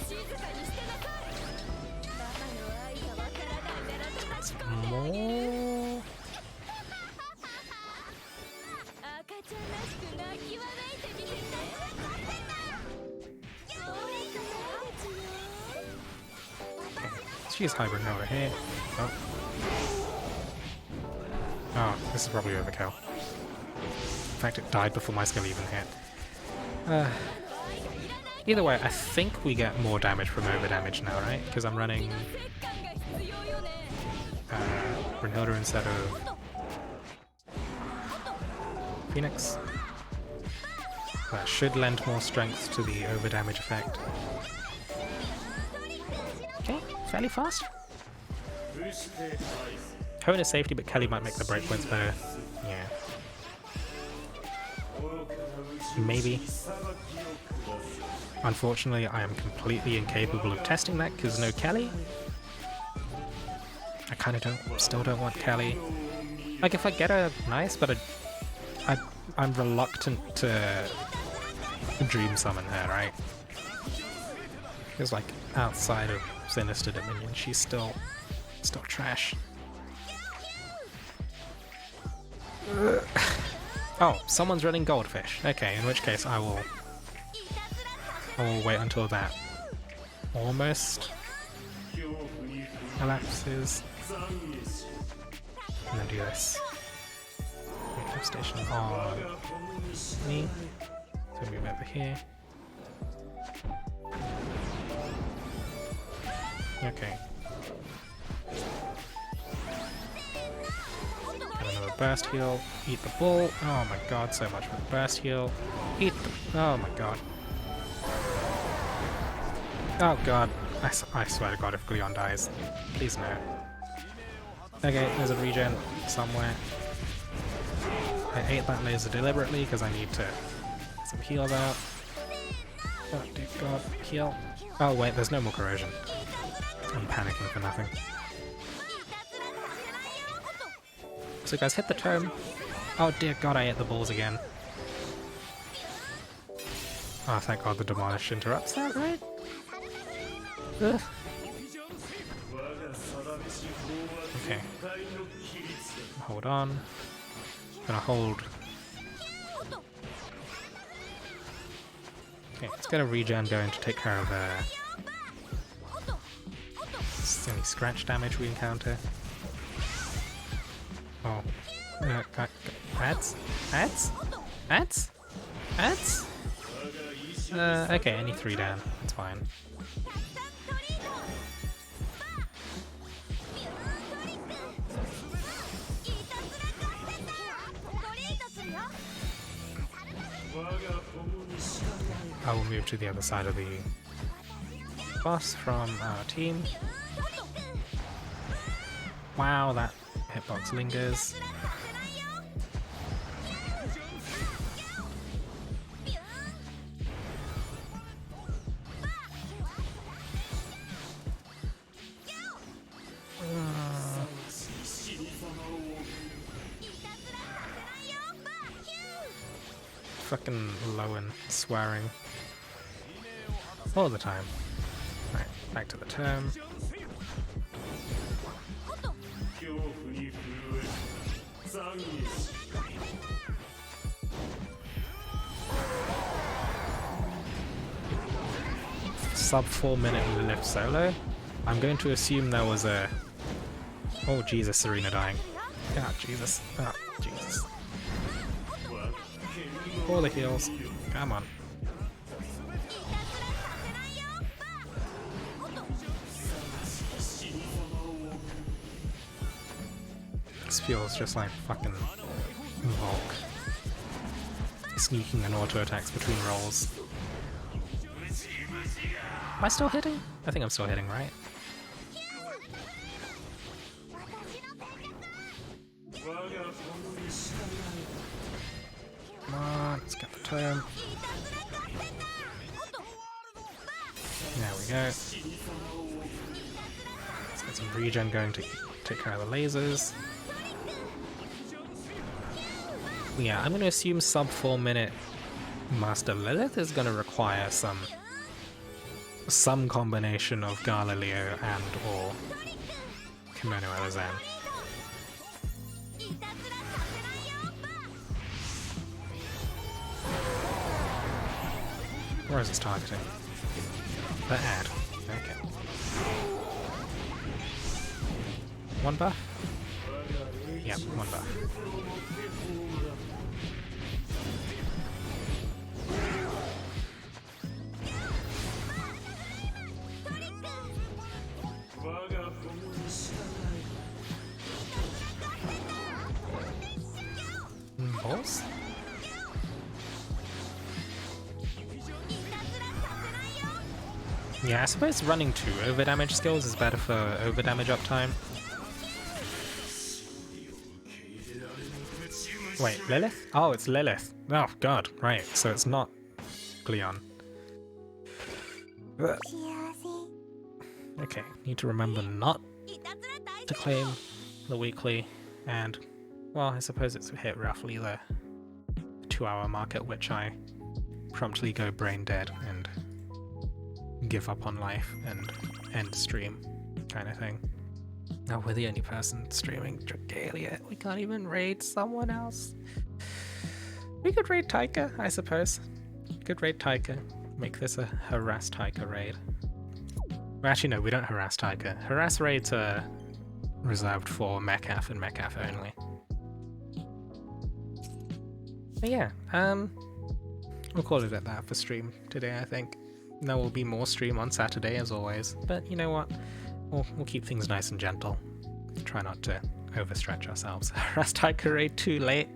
Some more. Let's use Hybrid over here. Oh. Oh, this is probably overkill. In fact, it died before my skill even hit. Either way, I think we get more damage from over damage now, right? Because I'm running Brunhilde instead of Phoenix. That should lend more strength to the over damage effect. Okay, fairly fast. Hone is safety, but Kelly might make the breakpoints better. Yeah. Maybe. Unfortunately, I am completely incapable of testing that because no Kelly. I kind of still don't want Kelly. Like if I get her, nice, but I'm reluctant to dream summon her, right? Because like outside of Sinister Dominion, she's still trash. Oh, someone's running Goldfish. Okay, in which case I will wait until that almost elapses. And then do this. Recap station on me. So move over here. Okay. Got another burst heal. Eat the bull. Oh my god, so much for the burst heal. Eat the... Oh my god. Oh god. I swear to god if Gleon dies. Please no. Okay, there's a regen somewhere. I ate that laser deliberately because I need to get some heals out. Oh dear god, heal. Oh wait, there's no more corrosion. I'm panicking for nothing. So guys, hit the tome. Oh dear god, I ate the balls again. Oh, thank god the Demolish interrupts that, right? Ugh. Okay. Hold on. Gonna hold. Okay, let's get a regen going to take care of any scratch damage we encounter. Oh. Ads? Ads? Ads? Ads? Okay, I need 3 down. That's fine. I will move to the other side of the boss from our team. Wow, that hitbox lingers. fucking low and swearing all the time. Right, back to the term. Sub 4 minute lift solo. I'm going to assume there was a... Oh Jesus, Serena dying. Ah, Jesus. Ah, Jesus. All the heals. Come on. This feels just like fucking Volk. Sneaking and auto attacks between rolls. Am I still hitting? I think I'm still hitting, right? Come on, let's get the turn. There we go. Let's get some regen going to take care of the lasers. Yeah, I'm going to assume sub 4 minute Master Lilith is going to require some combination of Galileo and or Kimono Elizan. Where is this targeting? The ad. Okay. One buff? Yep, one buff. Balls? Yeah, I suppose running 2 overdamage skills is better for overdamage uptime. Wait, Lilith? Oh, it's Lilith. Oh god, right, so it's not Gleon. Ugh. Okay, need to remember not to claim the weekly, and, well, I suppose it's hit roughly the 2-hour mark at which I promptly go brain dead and give up on life and end stream, kind of thing. Oh, we're the only person streaming Dragalia. We can't even raid someone else. We could raid Taika, I suppose. We could raid Taika. Make this a harass Taika raid. Well, actually, no, we don't harass Taika. Harass raids are reserved for Mechaf and Mechaf only. But yeah, we'll call it at that for stream today, I think. There will be more stream on Saturday, as always. But you know what? We'll keep things nice and gentle. Try not to overstretch ourselves. Harass Taika raid too late?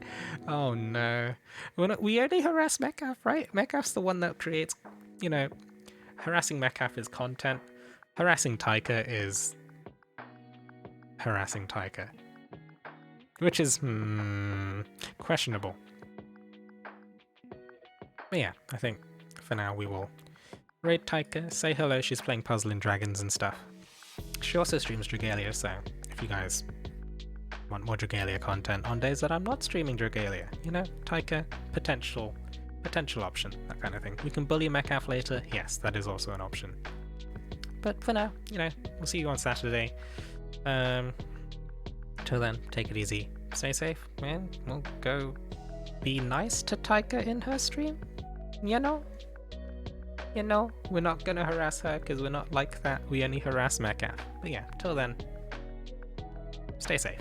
Oh no. We only harass Mechaf, right? Mechaf's the one that creates, you know, harassing Mechaf is content. Harassing Taika is harassing Taika. Which is, questionable. But yeah, I think for now we will raid Taika, say hello, she's playing Puzzle and Dragons and stuff. She also streams Dragalia, so if you guys want more Dragalia content on days that I'm not streaming Dragalia, you know, Taika, potential option, that kind of thing. We can bully Mechaf later, yes, that is also an option. But for now, you know, we'll see you on Saturday. Till then, take it easy, stay safe, and we'll go be nice to Taika in her stream, you know? You know, we're not gonna harass her because we're not like that. We only harass Mechaf. But yeah, till then, stay safe.